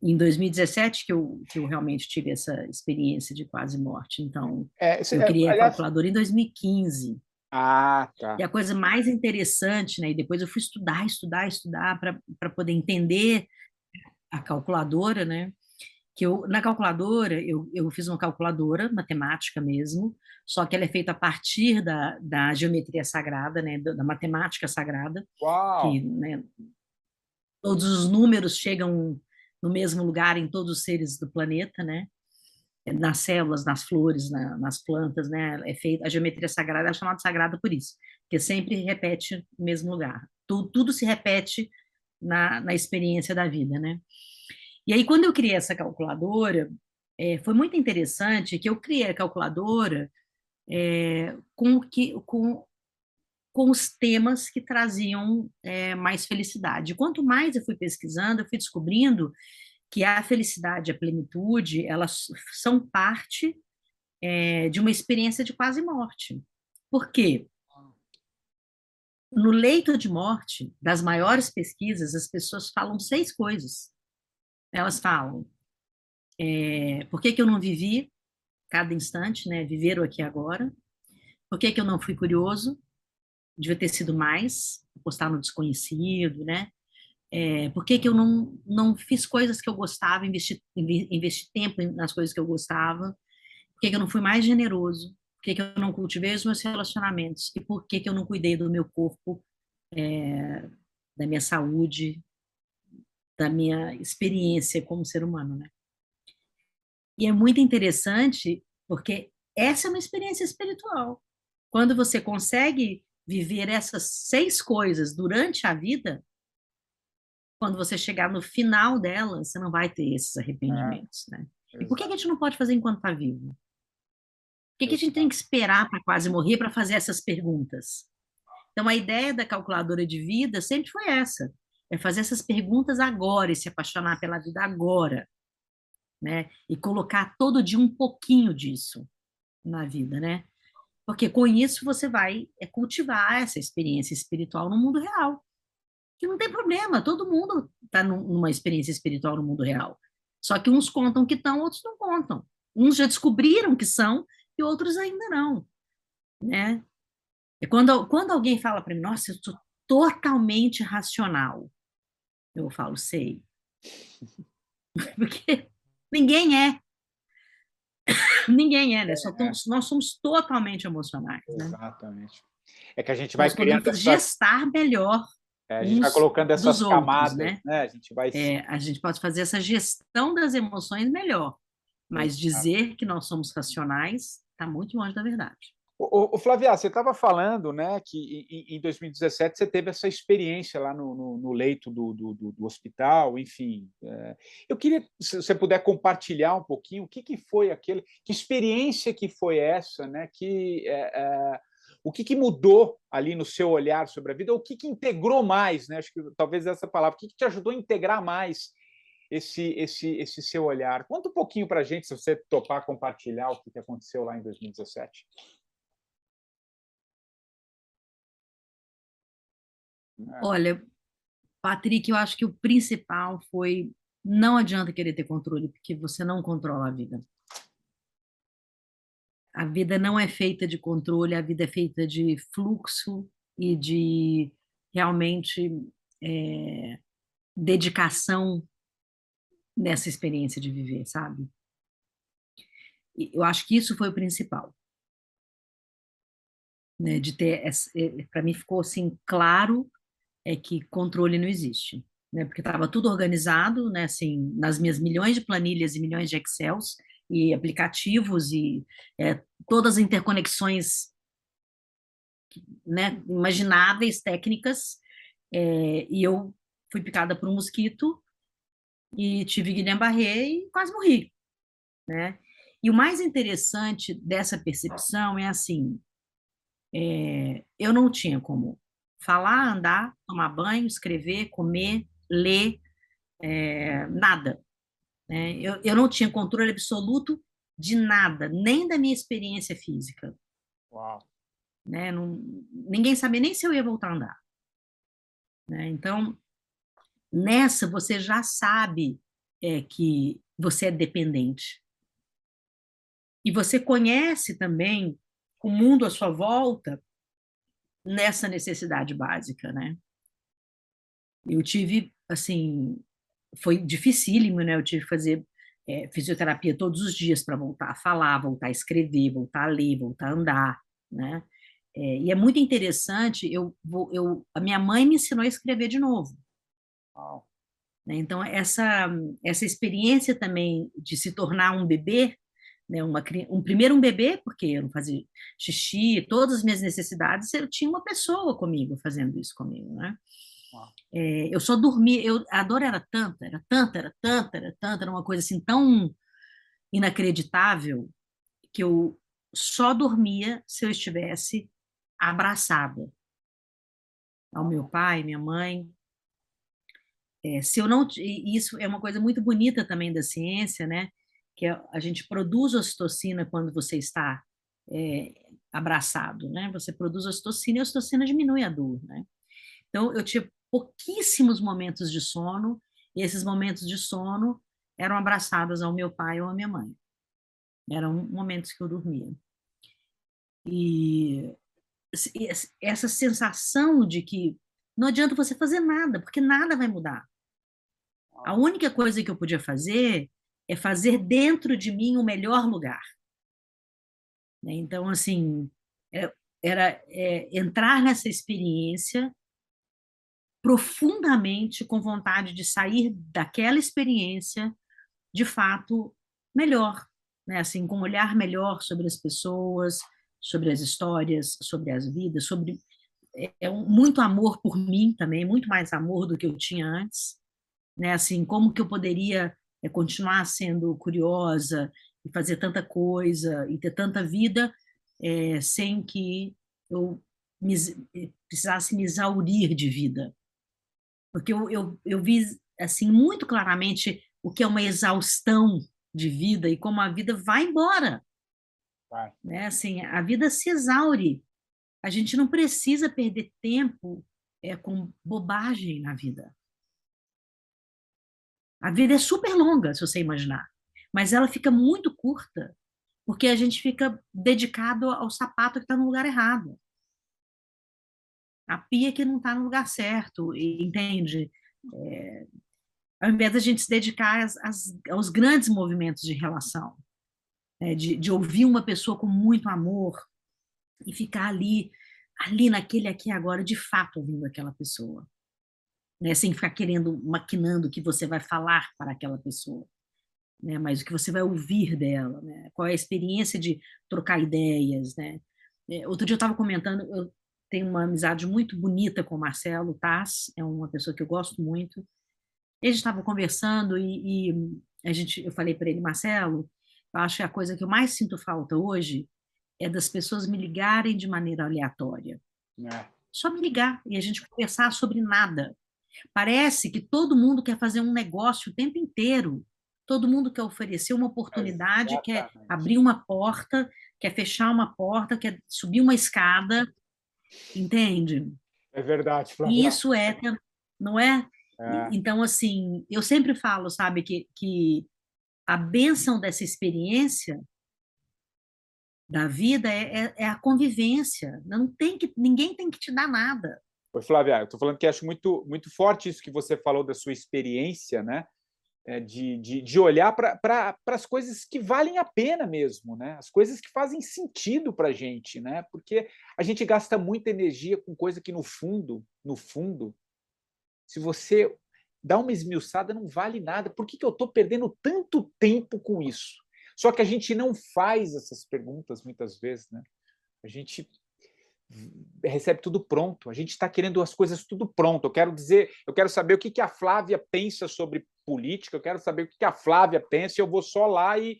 Em 2017 que eu realmente tive essa experiência de quase morte. Então, eu criei a aliás, calculadora em 2015. ah, tá. E a coisa mais interessante, né? E depois eu fui estudar para poder entender a calculadora, né? Que na calculadora, eu fiz uma calculadora matemática mesmo, só que ela é feita a partir da geometria sagrada, né, da matemática sagrada, Uau! que, né, todos os números chegam no mesmo lugar em todos os seres do planeta, né, nas células, nas flores, nas plantas, né, é feita a geometria sagrada, é chamada sagrada por isso, porque sempre repete o mesmo lugar. Tudo se repete na experiência da vida, né? E aí, quando eu criei essa calculadora, foi muito interessante que eu criei a calculadora com com os temas que traziam mais felicidade. Quanto mais eu fui pesquisando, eu fui descobrindo que a felicidade e a plenitude, elas são parte de uma experiência de quase morte. Por quê? No leito de morte, das maiores pesquisas, as pessoas falam 6 coisas. Elas falam, por que que eu não vivi cada instante, né? Viver o aqui e agora. Por que que eu não fui curioso? Devia ter sido mais, apostar no desconhecido, né? Por que que eu não fiz coisas que eu gostava, investi tempo nas coisas que eu gostava? Por que que eu não fui mais generoso? Por que que eu não cultivei os meus relacionamentos? E por que que eu não cuidei do meu corpo, da minha saúde, da minha experiência como ser humano, né? E é muito interessante porque essa é uma experiência espiritual. Quando você consegue viver essas 6 coisas durante a vida, quando você chegar no final dela, você não vai ter esses É, arrependimentos, né? E por que que a exato, gente não pode fazer enquanto está vivo? Por que que a gente tem exato. que esperar para quase morrer para fazer essas perguntas? Então, a ideia da calculadora de vida sempre foi essa: é fazer essas perguntas agora e se apaixonar pela vida agora, né? E colocar todo dia um pouquinho disso na vida, né? Porque com isso você vai cultivar essa experiência espiritual no mundo real. Que não tem problema, todo mundo está numa experiência espiritual no mundo real. Só que uns contam que estão, outros não contam. Uns já descobriram que são e outros ainda não, né? E quando alguém fala para mim, nossa, eu sou totalmente racional, eu falo, sei, porque ninguém é, ninguém é, né? É, Nós somos totalmente emocionais, né? exatamente. É que a gente vai Nós criando podemos gestar melhor a gente vai uns colocando essas dos outros, camadas, né? né? A gente vai. A gente pode fazer essa gestão das emoções melhor, mas Exato. dizer que nós somos racionais está muito longe da verdade. O Flávia, você estava falando, né, que em 2017 você teve essa experiência lá no leito do hospital, enfim. Eu queria, se você puder compartilhar um pouquinho, o que, que foi aquele, que experiência que foi essa, né, o que, que mudou ali no seu olhar sobre a vida, o que, que integrou mais, né, acho que talvez essa palavra, o que, que te ajudou a integrar mais esse seu olhar? Conta um pouquinho para a gente, se você topar compartilhar o que, que aconteceu lá em 2017. Olha, Patrick, eu acho que o principal foi não adianta querer ter controle, porque você não controla a vida. A vida não é feita de controle, a vida é feita de fluxo e de realmente é, dedicação nessa experiência de viver, sabe? E eu acho que isso foi o principal, né? De ter, para mim ficou assim claro que controle não existe, né? Porque estava tudo organizado, né? Assim, nas minhas milhões de planilhas e milhões de Excels e aplicativos e todas as interconexões, né? Imagináveis, técnicas, e eu fui picada por um mosquito e tive Guillain-Barré e quase morri, né? E o mais interessante dessa percepção é assim, eu não tinha como falar, andar, tomar banho, escrever, comer, ler, nada, né? Eu não tinha controle absoluto de nada, nem da minha experiência física, Uau. né? Não, ninguém sabia nem se eu ia voltar a andar, né? Então, nessa você já sabe que você é dependente. E você conhece também o mundo à sua volta nessa necessidade básica, né? Eu tive, assim, foi dificílimo, né? Eu tive que fazer fisioterapia todos os dias para voltar a falar, voltar a escrever, voltar a ler, voltar a andar, né? E é muito interessante. A minha mãe me ensinou a escrever de novo, Uau. né? Então essa experiência também de se tornar um bebê, né? Primeiro um bebê, porque eu não fazia xixi, todas as minhas necessidades, eu tinha uma pessoa comigo fazendo isso comigo, né? Uau. Eu só dormia, a dor era tanta, era tanta, era tanta, era tanta, era uma coisa assim tão inacreditável que eu só dormia se eu estivesse abraçada. ao meu pai, minha mãe. Se eu não, e isso é uma coisa muito bonita também da ciência, né? Que a gente produz ocitocina quando você está abraçado, né? Você produz ocitocina e a ocitocina diminui a dor, né? Então, eu tinha pouquíssimos momentos de sono, e esses momentos de sono eram abraçados ao meu pai ou à minha mãe. Eram momentos que eu dormia. E essa sensação de que não adianta você fazer nada, porque nada vai mudar. A única coisa que eu podia fazer é fazer dentro de mim o melhor lugar. Então, assim, era entrar nessa experiência profundamente com vontade de sair daquela experiência, de fato, melhor, né? Assim, com um olhar melhor sobre as pessoas, sobre as histórias, sobre as vidas, sobre muito amor por mim também, muito mais amor do que eu tinha antes, né? Assim, como que eu poderia continuar sendo curiosa e fazer tanta coisa e ter tanta vida sem que eu me, precisasse me exaurir de vida, porque eu vi assim muito claramente o que é uma exaustão de vida e como a vida vai embora, Vai. né? Assim, a vida se exaure. A gente não precisa perder tempo com bobagem na vida. A vida é super longa, se você imaginar, mas ela fica muito curta porque a gente fica dedicado ao sapato que está no lugar errado, a pia que não está no lugar certo, entende? É, Ao invés da gente se dedicar aos grandes movimentos de relação, né? De ouvir uma pessoa com muito amor e ficar ali naquele aqui agora, de fato ouvindo aquela pessoa, né? Sem ficar querendo, maquinando o que você vai falar para aquela pessoa, né? Mas o que você vai ouvir dela, né? Qual é a experiência de trocar ideias, né? Outro dia eu estava comentando, eu tenho uma amizade muito bonita com o Marcelo Taz, é uma pessoa que eu gosto muito. Eles estavam conversando e eu falei para ele, Marcelo, eu acho que a coisa que eu mais sinto falta hoje é das pessoas me ligarem de maneira aleatória. É. Só me ligar e a gente conversar sobre nada. Parece que todo mundo quer fazer um negócio o tempo inteiro. Todo mundo quer oferecer uma oportunidade, quer Exatamente. abrir uma porta, quer fechar uma porta, quer subir uma escada, entende? É verdade, E Flávia. isso não é? É, Então, assim, eu sempre falo, sabe, que a bênção dessa experiência da vida é a convivência. Não tem ninguém tem que te dar nada. Oi, Flávia, eu estou falando que acho muito, muito forte isso que você falou da sua experiência, né? De olhar para as coisas que valem a pena mesmo, né? As coisas que fazem sentido para a gente, né? Porque a gente gasta muita energia com coisa que, no fundo, se você dá uma esmiuçada, não vale nada. Por que eu estou perdendo tanto tempo com isso? Só que a gente não faz essas perguntas muitas vezes, né? A gente recebe tudo pronto. A gente está querendo as coisas tudo pronto. Eu quero saber o que a Flávia pensa sobre política, eu quero saber o que a Flávia pensa, e eu vou só lá e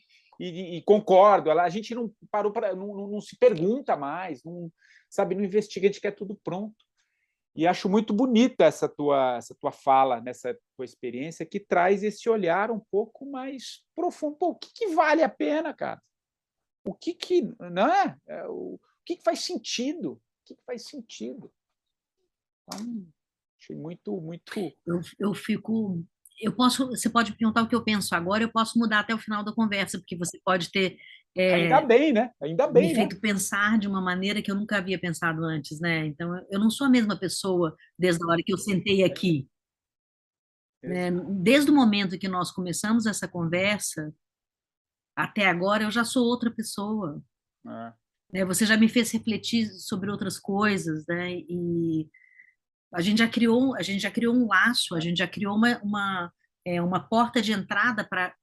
concordo. A gente não parou para, não se pergunta mais, não, sabe, não investiga, a gente quer tudo pronto. E acho muito bonita essa tua fala, nessa tua experiência, que traz esse olhar um pouco mais profundo. Pô, o que vale a pena, cara? O que não é? O que faz sentido? O que faz sentido? Então, achei muito, muito. Eu fico. Você pode perguntar o que eu penso agora, eu posso mudar até o final da conversa, porque você pode ter Ainda bem, né? Ainda me bem, né? feito pensar de uma maneira que eu nunca havia pensado antes, né? Então, eu não sou a mesma pessoa desde a hora que eu sentei aqui, né? Exato. Desde o momento que nós começamos essa conversa até agora, eu já sou outra pessoa, É, né? Você já me fez refletir sobre outras coisas, né? E a gente já criou um laço, a gente já criou uma porta de entrada para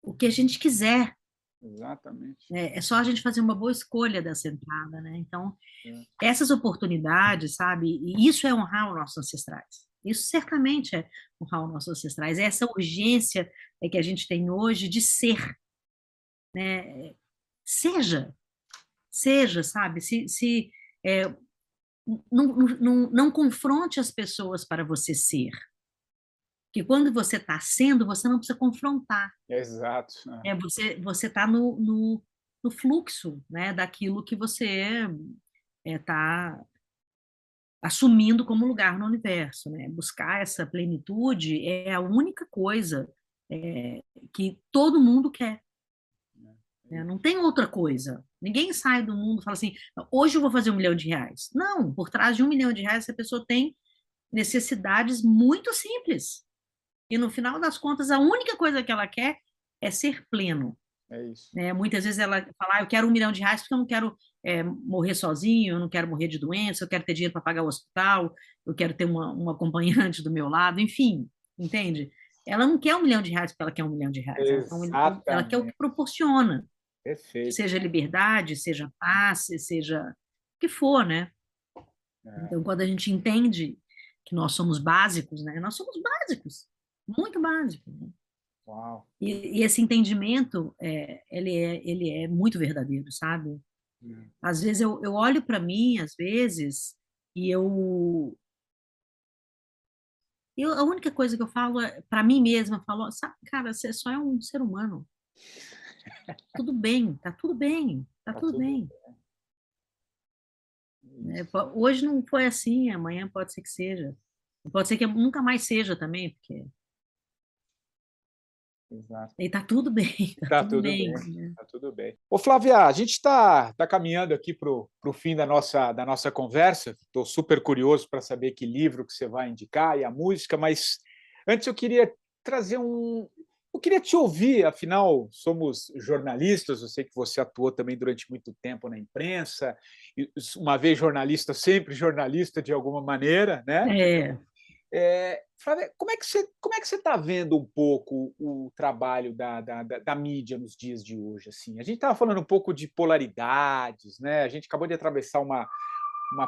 o que a gente quiser, exatamente. né? É só a gente fazer uma boa escolha dessa entrada, né? Então, É, essas oportunidades, sabe? E isso é honrar os nossos ancestrais. Isso certamente é honrar os nossos ancestrais. É essa urgência que a gente tem hoje de ser, né? Seja, sabe? Se não confronte as pessoas para você ser. Porque quando você está sendo, você não precisa confrontar. Exato. Você está no fluxo, né, daquilo que você está assumindo como lugar no universo, né? Buscar essa plenitude é a única coisa que todo mundo quer, né? Não tem outra coisa. Ninguém sai do mundo e fala assim, hoje eu vou fazer R$ 1 milhão. Não, por trás de R$ 1 milhão, essa pessoa tem necessidades muito simples. E no final das contas, a única coisa que ela quer é ser pleno. É isso. Né? Muitas vezes ela fala, eu quero R$ 1 milhão porque eu não quero morrer sozinho, eu não quero morrer de doença, eu quero ter dinheiro para pagar o hospital, eu quero ter uma acompanhante do meu lado, enfim, entende? Ela não quer R$ 1 milhão porque ela quer R$ 1 milhão, ela quer o que Exatamente. proporciona, Perfeito. seja liberdade, seja paz, seja o que for, né? É. Então, quando a gente entende que nós somos básicos, né? Nós somos básicos, muito básicos, né? Uau. E esse entendimento, ele é muito verdadeiro, sabe? Às vezes eu olho para mim, às vezes, e a única coisa que eu falo para mim mesma, eu falo, sabe, cara, você só é um ser humano. Tudo bem, tá tudo bem, tá Tá tudo tudo bem. Né? isso. Hoje não foi assim, amanhã pode ser que seja. Pode ser que nunca mais seja também, porque Exato. e tá tudo bem, tá Tá tudo tudo bem, bem, né? tá tudo bem. Ô, Flávia, a gente está caminhando aqui para o fim da nossa conversa. Estou super curioso para saber que livro que você vai indicar e a música, mas antes eu queria trazer um. Eu queria te ouvir, afinal, somos jornalistas, eu sei que você atuou também durante muito tempo na imprensa, e uma vez jornalista, sempre jornalista de alguma maneira, né? É, Flávia, como é que você está vendo um pouco o trabalho da mídia nos dias de hoje? Assim? A gente estava falando um pouco de polaridades, né? A gente acabou de atravessar uma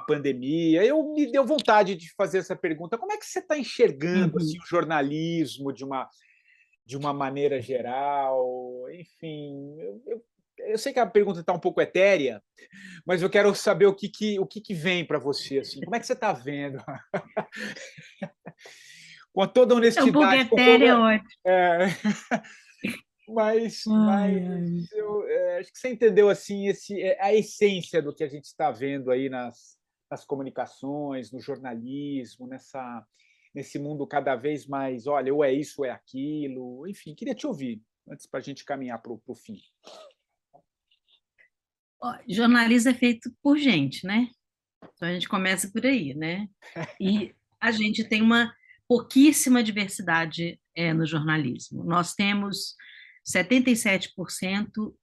pandemia. Me deu vontade de fazer essa pergunta. Como é que você está enxergando assim, uhum. o jornalismo de uma maneira geral? Enfim, eu sei que a pergunta está um pouco etérea, mas eu quero saber o que vem para você. Assim. Como é que você está vendo? Com toda É um pouco honestidade, com etéreo, é toda. ótimo. É, mas Ai, ai. eu acho que você entendeu assim a essência do que a gente está vendo aí nas comunicações, no jornalismo, nesse mundo cada vez mais, olha, ou é isso ou é aquilo. Enfim, queria te ouvir, antes para a gente caminhar para o fim. Ó, jornalismo é feito por gente, né? Então a gente começa por aí, né? E a gente tem uma pouquíssima diversidade no jornalismo. Nós temos 77%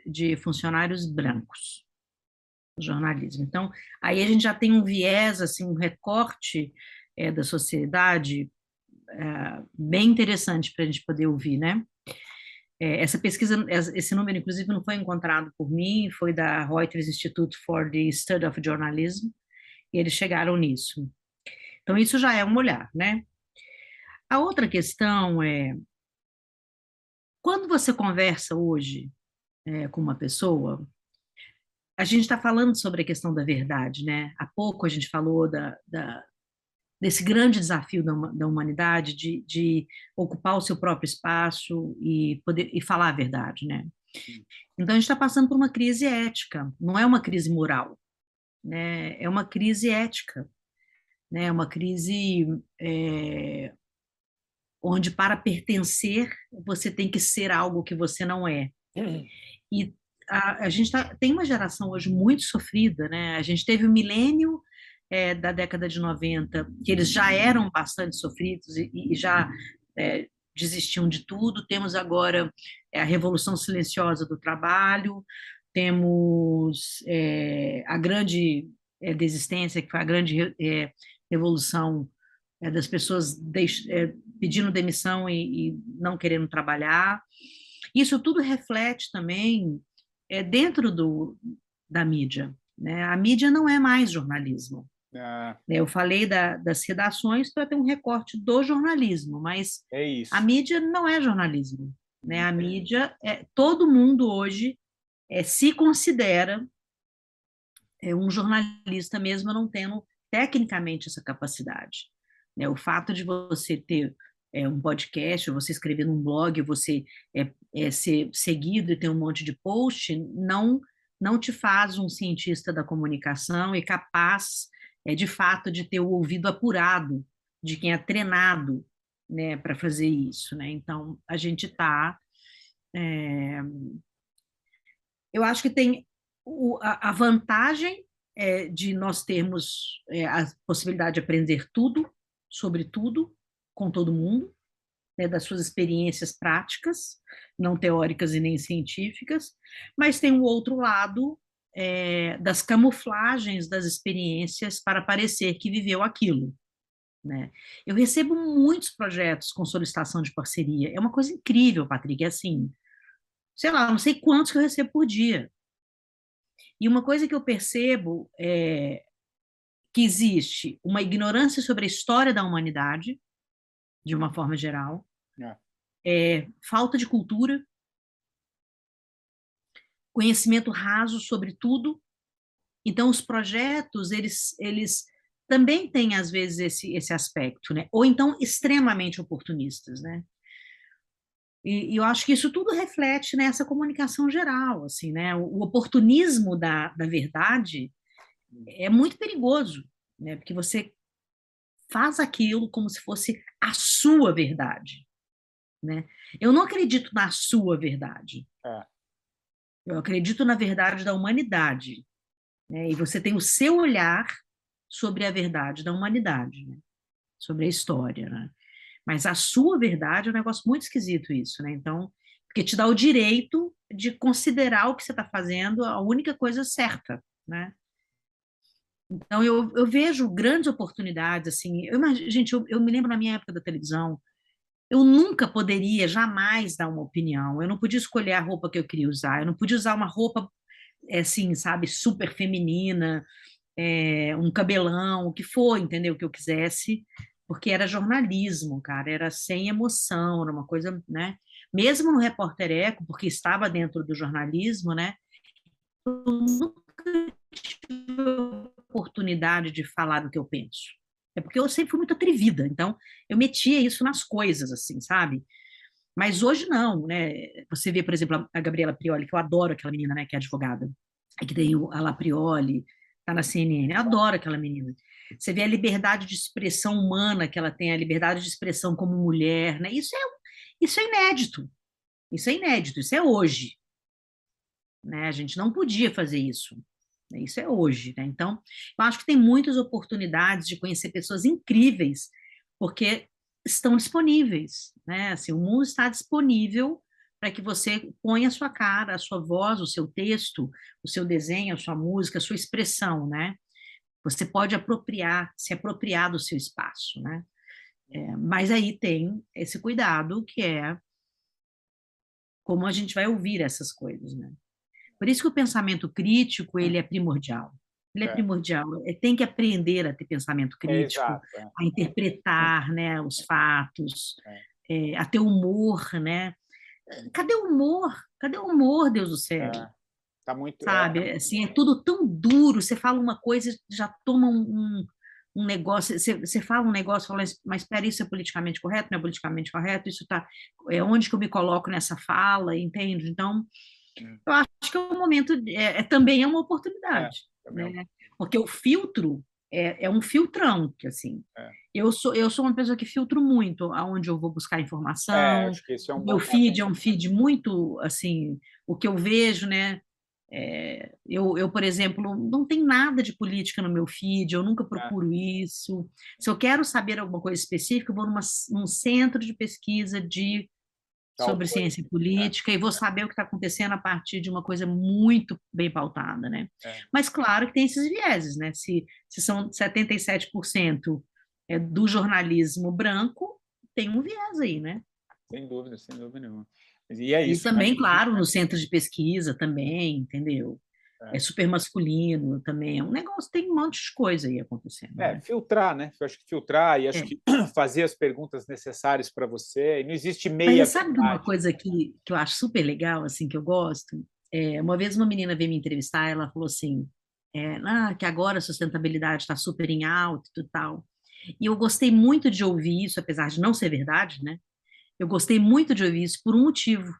de funcionários brancos no jornalismo. Então, aí a gente já tem um viés, assim, um recorte da sociedade bem interessante para a gente poder ouvir, né? Essa pesquisa, esse número, inclusive, não foi encontrado por mim, foi da Reuters Institute for the Study of Journalism, e eles chegaram nisso. Então, isso já é um olhar, né? A outra questão é, quando você conversa hoje com uma pessoa, a gente está falando sobre a questão da verdade, né? Há pouco a gente falou desse grande desafio da humanidade de ocupar o seu próprio espaço e poder e falar a verdade, né? Então, a gente está passando por uma crise ética, não é uma crise moral, né? É uma crise ética, né? É uma crise onde para pertencer você tem que ser algo que você não é. E a gente tem uma geração hoje muito sofrida, né? A gente teve o milênio da década de 90, que eles já eram bastante sofridos e já desistiam de tudo. Temos agora a Revolução Silenciosa do Trabalho, temos a grande desistência, que foi a grande revolução das pessoas pedindo demissão e não querendo trabalhar. Isso tudo reflete também dentro da mídia. Né? A mídia não é mais jornalismo. Ah, Eu falei das redações para ter um recorte do jornalismo, mas é a isso. mídia não é jornalismo. Né? A mídia, todo mundo hoje se considera um jornalista mesmo não tendo tecnicamente essa capacidade, né? O fato de você ter um podcast, ou você escrever num blog, você ser seguido e ter um monte de post, não te faz um cientista da comunicação e capaz, de fato, de ter o ouvido apurado de quem é treinado, né, para fazer isso, né? Então, a gente está... Eu acho que tem a vantagem de nós termos a possibilidade de aprender tudo, sobre tudo, com todo mundo, né, das suas experiências práticas, não teóricas e nem científicas, mas tem o outro lado das camuflagens das experiências para parecer que viveu aquilo. Né? Eu recebo muitos projetos com solicitação de parceria. É uma coisa incrível, Patrick. É assim, sei lá, não sei quantos que eu recebo por dia. E uma coisa que eu percebo é que existe uma ignorância sobre a história da humanidade, de uma forma geral, É. Falta de cultura, conhecimento raso sobre tudo. Então, os projetos, eles também têm, às vezes, esse aspecto, né? Ou então, extremamente oportunistas, né? E eu acho que isso tudo reflete nessa comunicação geral, assim, né? O oportunismo da verdade é muito perigoso, né? Porque você faz aquilo como se fosse a sua verdade, né? Eu não acredito na sua verdade. É. Eu acredito na verdade da humanidade, né? E você tem o seu olhar sobre a verdade da humanidade, né? Sobre a história, né? Mas a sua verdade é um negócio muito esquisito isso, né? Então, porque te dá o direito de considerar o que você está fazendo a única coisa certa, né? Então, eu vejo grandes oportunidades, assim, gente, eu me lembro na minha época da televisão, eu nunca poderia, jamais dar uma opinião, eu não podia escolher a roupa que eu queria usar, eu não podia usar uma roupa, assim, sabe, super feminina, um cabelão, o que for, entendeu, o que eu quisesse, porque era jornalismo, cara, era sem emoção, era uma coisa, né, mesmo no Repórter Eco, porque estava dentro do jornalismo, né, eu nunca tive oportunidade de falar do que eu penso. É porque eu sempre fui muito atrevida, então eu metia isso nas coisas, assim, sabe? Mas hoje não, né? Você vê, por exemplo, a Gabriela Prioli, que eu adoro aquela menina, né, que é advogada, e que tem a La Prioli, tá na CNN, eu adoro aquela menina. Você vê a liberdade de expressão humana que ela tem, a liberdade de expressão como mulher, né? Isso é inédito. Isso é inédito, isso é hoje, né? A gente não podia fazer isso. Né? Isso é hoje, né? Então, eu acho que tem muitas oportunidades de conhecer pessoas incríveis, porque estão disponíveis, né? Assim, o mundo está disponível para que você ponha a sua cara, a sua voz, o seu texto, o seu desenho, a sua música, a sua expressão, né? Você pode se apropriar do seu espaço, né? Mas aí tem esse cuidado que é como a gente vai ouvir essas coisas, né? Por isso que o pensamento crítico, ele é primordial. Ele é É. primordial. Tem que aprender a ter pensamento crítico, Exato. É. a interpretar, né, os fatos, É. a ter humor, né? Cadê o humor? Cadê o humor, Deus do céu? É. Tá muito. Sabe? Assim, é tudo tão duro. Você fala uma coisa, já toma um negócio. Você fala um negócio, fala, mas espera, isso é politicamente correto? Não é politicamente correto? Isso tá. Onde que eu me coloco nessa fala? Entende? Então, eu acho que é um momento, também é uma É, oportunidade, também né? Porque o filtro é um filtrão, que assim, é. eu sou uma pessoa que filtro muito aonde eu vou buscar informação, Acho que esse é um o meu bom ponto. feed é um feed muito, assim, o que eu vejo, né? Por exemplo, não tem nada de política no meu feed, eu nunca É. procuro isso. Se eu quero saber alguma coisa específica, eu vou num centro de pesquisa Tal sobre coisa. ciência política e vou saber o que está acontecendo a partir de uma coisa muito bem pautada, né? É. Mas claro que tem esses vieses, né? Se são 77% do jornalismo branco, tem um viés aí, né? Sem dúvida nenhuma. E é E isso, né? também, claro, no centro de pesquisa também, entendeu? É É. super masculino também, é um negócio, tem um monte de coisa aí acontecendo, né? Filtrar, né? Eu acho que filtrar e acho É. que fazer as perguntas necessárias para você. E não existe Mas você meia sabe de uma verdade. coisa que eu acho super legal, assim, que eu gosto? Uma vez uma menina veio me entrevistar, ela falou assim, que agora a sustentabilidade está super em alta e tudo tal. E eu gostei muito de ouvir isso, apesar de não ser verdade, né? Eu gostei muito de ouvir isso por um motivo.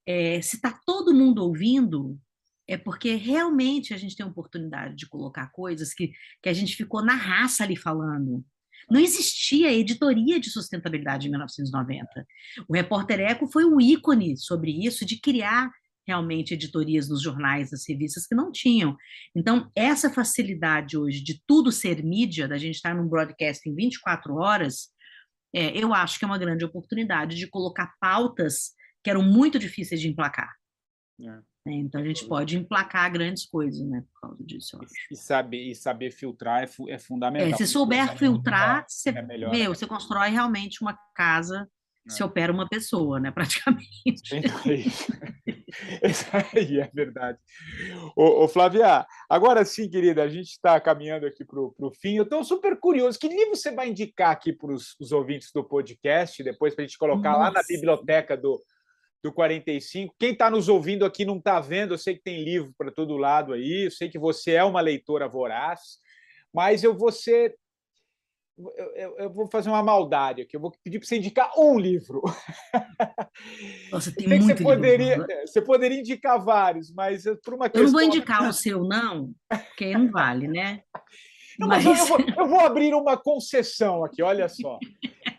Se está todo mundo ouvindo, é porque realmente a gente tem a oportunidade de colocar coisas que a gente ficou na raça ali falando. Não existia editoria de sustentabilidade em 1990. O Repórter Eco foi um ícone sobre isso, de criar realmente editorias nos jornais, nas revistas que não tinham. Então, essa facilidade hoje de tudo ser mídia, da gente estar num broadcast em 24 horas, eu acho que é uma grande oportunidade de colocar pautas que eram muito difíceis de emplacar. É. Então, a gente pode emplacar grandes coisas, né, por causa disso, eu acho. E saber filtrar é fundamental. Se souber filtrar, É melhor. você constrói realmente uma casa, se opera uma pessoa, né, praticamente. Isso aí é verdade. Ô, Flávia, agora sim, querida, a gente está caminhando aqui para o fim. Eu estou super curioso. Que livro você vai indicar aqui para os ouvintes do podcast, depois para a gente colocar lá na biblioteca do 45? Quem está nos ouvindo aqui não está vendo, eu sei que tem livro para todo lado aí, eu sei que você é uma leitora voraz, mas eu vou fazer uma maldade aqui, eu vou pedir para você indicar um livro. Nossa, tem muito livro. Você poderia indicar vários, mas por uma questão... Eu não vou indicar o seu, não, porque aí não vale, né? Não, mas eu vou abrir uma concessão aqui, olha só.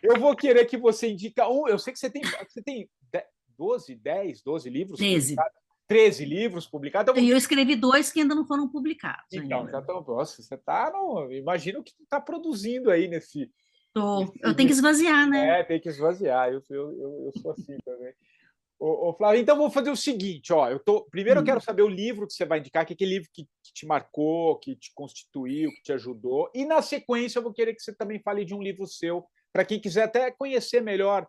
Eu vou querer que você indique um. Eu sei que você tem 12 livros 13. publicados. 13 livros publicados. E eu escrevi 2 que ainda não foram publicados. Então, já estão. Nossa, você está no. Imagina o que está produzindo aí nesse. Eu tenho que esvaziar, né? Tem que esvaziar. Eu sou assim também. Ô, Flávio, então vou fazer o seguinte, ó. Primeiro eu quero saber o livro que você vai indicar, que é aquele livro que te marcou, que te constituiu, que te ajudou. E na sequência eu vou querer que você também fale de um livro seu, para quem quiser até conhecer melhor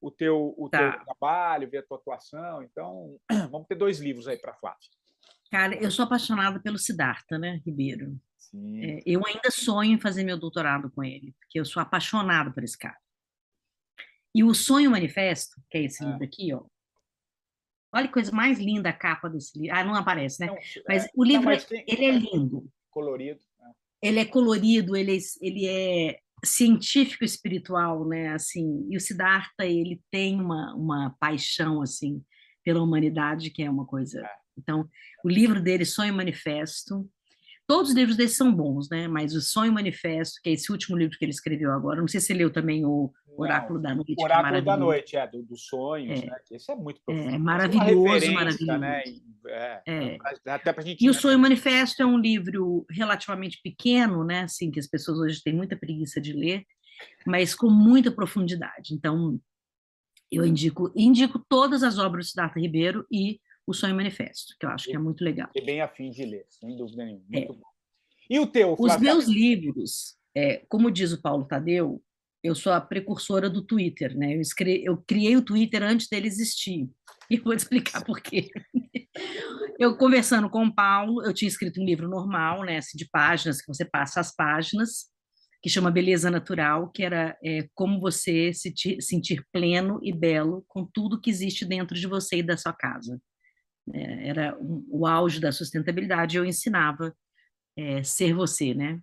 o teu trabalho, ver a tua atuação. Então, vamos ter 2 livros aí para a Flávia. Cara, eu sou apaixonada pelo Siddhartha, né, Ribeiro? Eu ainda sonho em fazer meu doutorado com ele, porque eu sou apaixonada por esse cara. E o Sonho Manifesto, que é esse livro aqui, ó. Olha que coisa mais linda a capa desse livro. Não aparece, né? Mas o livro, ele é lindo. Colorido. Ele é colorido, ele é científico espiritual, né? Assim, e o Siddhartha, ele tem uma paixão, assim, pela humanidade, que é uma coisa... Então, o livro dele, Sonho Manifesto, todos os livros dele são bons, né? Mas o Sonho Manifesto, que é esse último livro que ele escreveu agora, não sei se você leu também o Oráculo da Noite. Oráculo da Noite, dos sonhos, né? Esse é muito profundo. É maravilhoso, maravilhoso. Né? Até pra gente... E o Sonho Manifesto é um livro relativamente pequeno, né? Assim, que as pessoas hoje têm muita preguiça de ler, mas com muita profundidade. Então, eu indico todas as obras do Siddhartha Ribeiro e o Sonho Manifesto, que eu acho que é muito legal. É bem afim de ler, sem dúvida nenhuma. Muito bom. E o teu, Flávia? Os meus livros, como diz o Paulo Tadeu, eu sou a precursora do Twitter, né? Eu criei o Twitter antes dele existir. E vou te explicar por quê. Eu, conversando com o Paulo, eu tinha escrito um livro normal, né? Assim, de páginas, que você passa as páginas, que chama Beleza Natural, que era como você se sentir pleno e belo com tudo que existe dentro de você e da sua casa. Era o auge da sustentabilidade, eu ensinava ser você, né?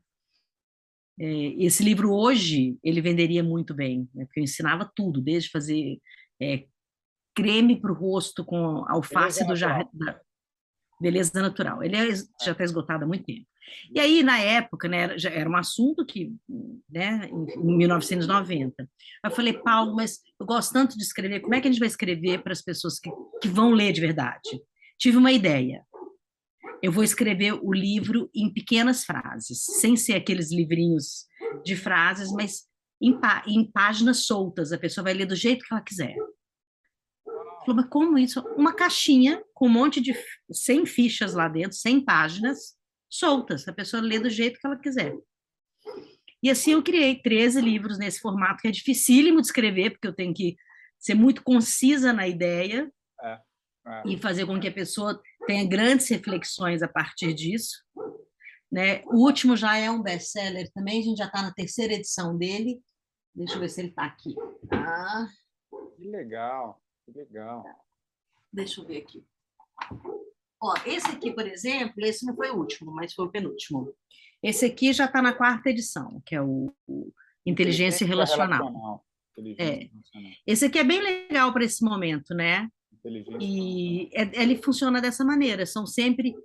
Esse livro hoje, ele venderia muito bem, né? Porque eu ensinava tudo, desde fazer creme para o rosto com alface do jardim, Beleza Natural. Ele já está esgotado há muito tempo. E aí, na época, né, já era um assunto que, né, em 1990. Eu falei, Paulo, mas eu gosto tanto de escrever, como é que a gente vai escrever para as pessoas que vão ler de verdade? Tive uma ideia. Eu vou escrever o livro em pequenas frases, sem ser aqueles livrinhos de frases, mas em páginas soltas. A pessoa vai ler do jeito que ela quiser. Falou, mas como isso? Uma caixinha com um monte de 100 fichas lá dentro, 100 páginas soltas. A pessoa lê do jeito que ela quiser. E assim eu criei 13 livros nesse formato, que é dificílimo de escrever, porque eu tenho que ser muito concisa na ideia e fazer com que a pessoa tenha grandes reflexões a partir disso. Né? O último já é um best-seller também, a gente já está na 3ª edição dele. Deixa eu ver se ele está aqui. Que legal, que legal. Deixa eu ver aqui. Ó, esse aqui, por exemplo, esse não foi o último, mas foi o penúltimo. Esse aqui já está na 4ª edição, que é o Inteligência Relacional. Inteligência É. relacional. Esse aqui é bem legal para esse momento, né? E ele funciona dessa maneira, são sempre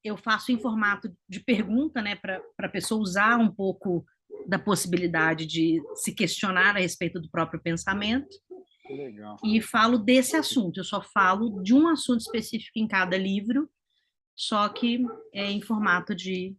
eu faço em formato de pergunta, né, para a pessoa usar um pouco da possibilidade de se questionar a respeito do próprio pensamento. Que legal. E falo desse assunto, eu só falo de um assunto específico em cada livro, só que é em formato de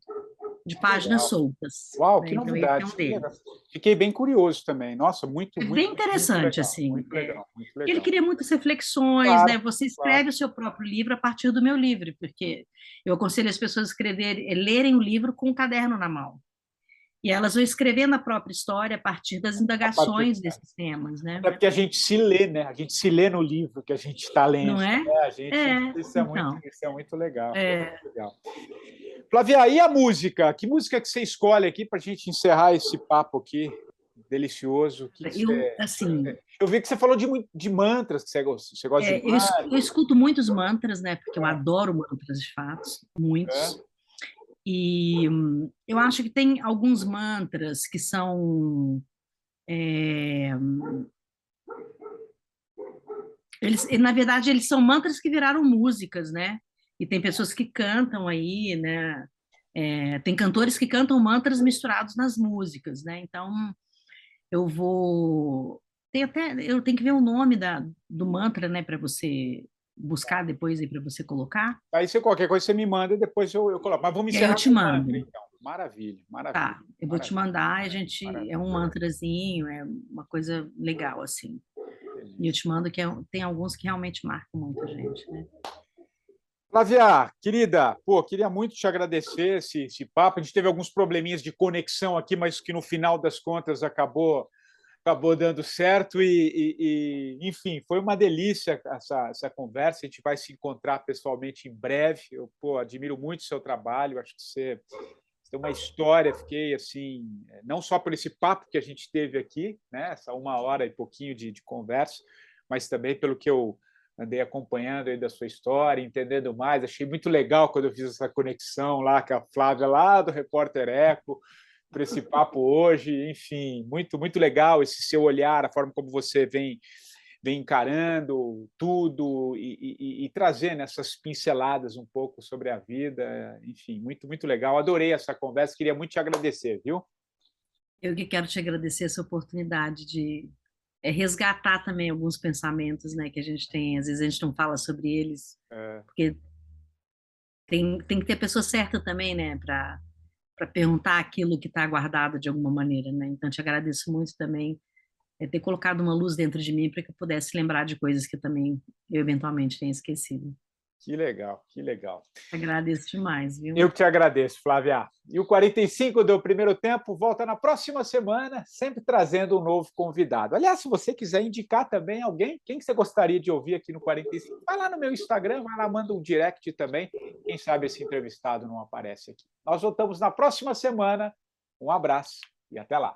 páginas soltas. Uau, né? que Então, novidade. esse é um deles. Fiquei bem curioso também. Nossa, muito, É muito, bem interessante, muito legal, assim. muito legal, muito legal. Ele cria muitas reflexões, Claro, né? Você escreve o seu próprio livro a partir do meu livro, porque eu aconselho as pessoas a lerem o livro com um caderno na mão. E elas vão escrevendo a própria história a partir das indagações desses temas, né? É porque a gente se lê, né? A gente se lê no livro que a gente está lendo. Não é? Né? Isso é muito legal. É. Muito legal. Flávia, e a música? Que música que você escolhe aqui para a gente encerrar esse papo aqui delicioso? Eu vi que você falou de mantras, que você gosta de mantras. Eu escuto muitos mantras, né? Porque eu adoro mantras, de fato, muitos. E eu acho que tem alguns mantras que são na verdade, eles são mantras que viraram músicas, né? E tem pessoas que cantam aí, né? Tem cantores que cantam mantras misturados nas músicas, né? Então, eu tenho que ver o nome do mantra, né? Para você buscar depois aí para você colocar. Aí, se qualquer coisa você me manda, depois eu coloco. Mas vamos encerrar eu te mando. Mantra, então. Maravilha, maravilha. Tá, eu vou te mandar, é um mantrazinho, é uma coisa legal, assim. E eu te mando que tem alguns que realmente marcam muito a gente, né? Flávia, querida, queria muito te agradecer esse papo. A gente teve alguns probleminhas de conexão aqui, mas que no final das contas acabou dando certo enfim, foi uma delícia essa conversa. A gente vai se encontrar pessoalmente em breve. Eu admiro muito o seu trabalho, acho que você tem uma história. Fiquei assim, não só por esse papo que a gente teve aqui, né, essa 1 hora e pouquinho de conversa, mas também pelo que eu andei acompanhando aí da sua história, entendendo mais. Achei muito legal quando eu fiz essa conexão lá com a Flávia, lá do Repórter Eco, para esse papo hoje. Enfim, muito, muito legal esse seu olhar, a forma como você vem encarando tudo e trazendo essas pinceladas um pouco sobre a vida. Enfim, muito, muito legal. Adorei essa conversa, queria muito te agradecer, viu? Eu que quero te agradecer essa oportunidade de resgatar também alguns pensamentos, né, que a gente tem. Às vezes a gente não fala sobre eles, porque tem que ter a pessoa certa também, né, para perguntar aquilo que está guardado de alguma maneira, né? Então, te agradeço muito também ter colocado uma luz dentro de mim para que eu pudesse lembrar de coisas que eu eventualmente tenha esquecido. Que legal, que legal. Agradeço demais, viu? Eu que te agradeço, Flávia. E o 45 do Primeiro Tempo volta na próxima semana, sempre trazendo um novo convidado. Aliás, se você quiser indicar também alguém, quem que você gostaria de ouvir aqui no 45, vai lá no meu Instagram, vai lá, manda um direct também. Quem sabe esse entrevistado não aparece aqui. Nós voltamos na próxima semana. Um abraço e até lá.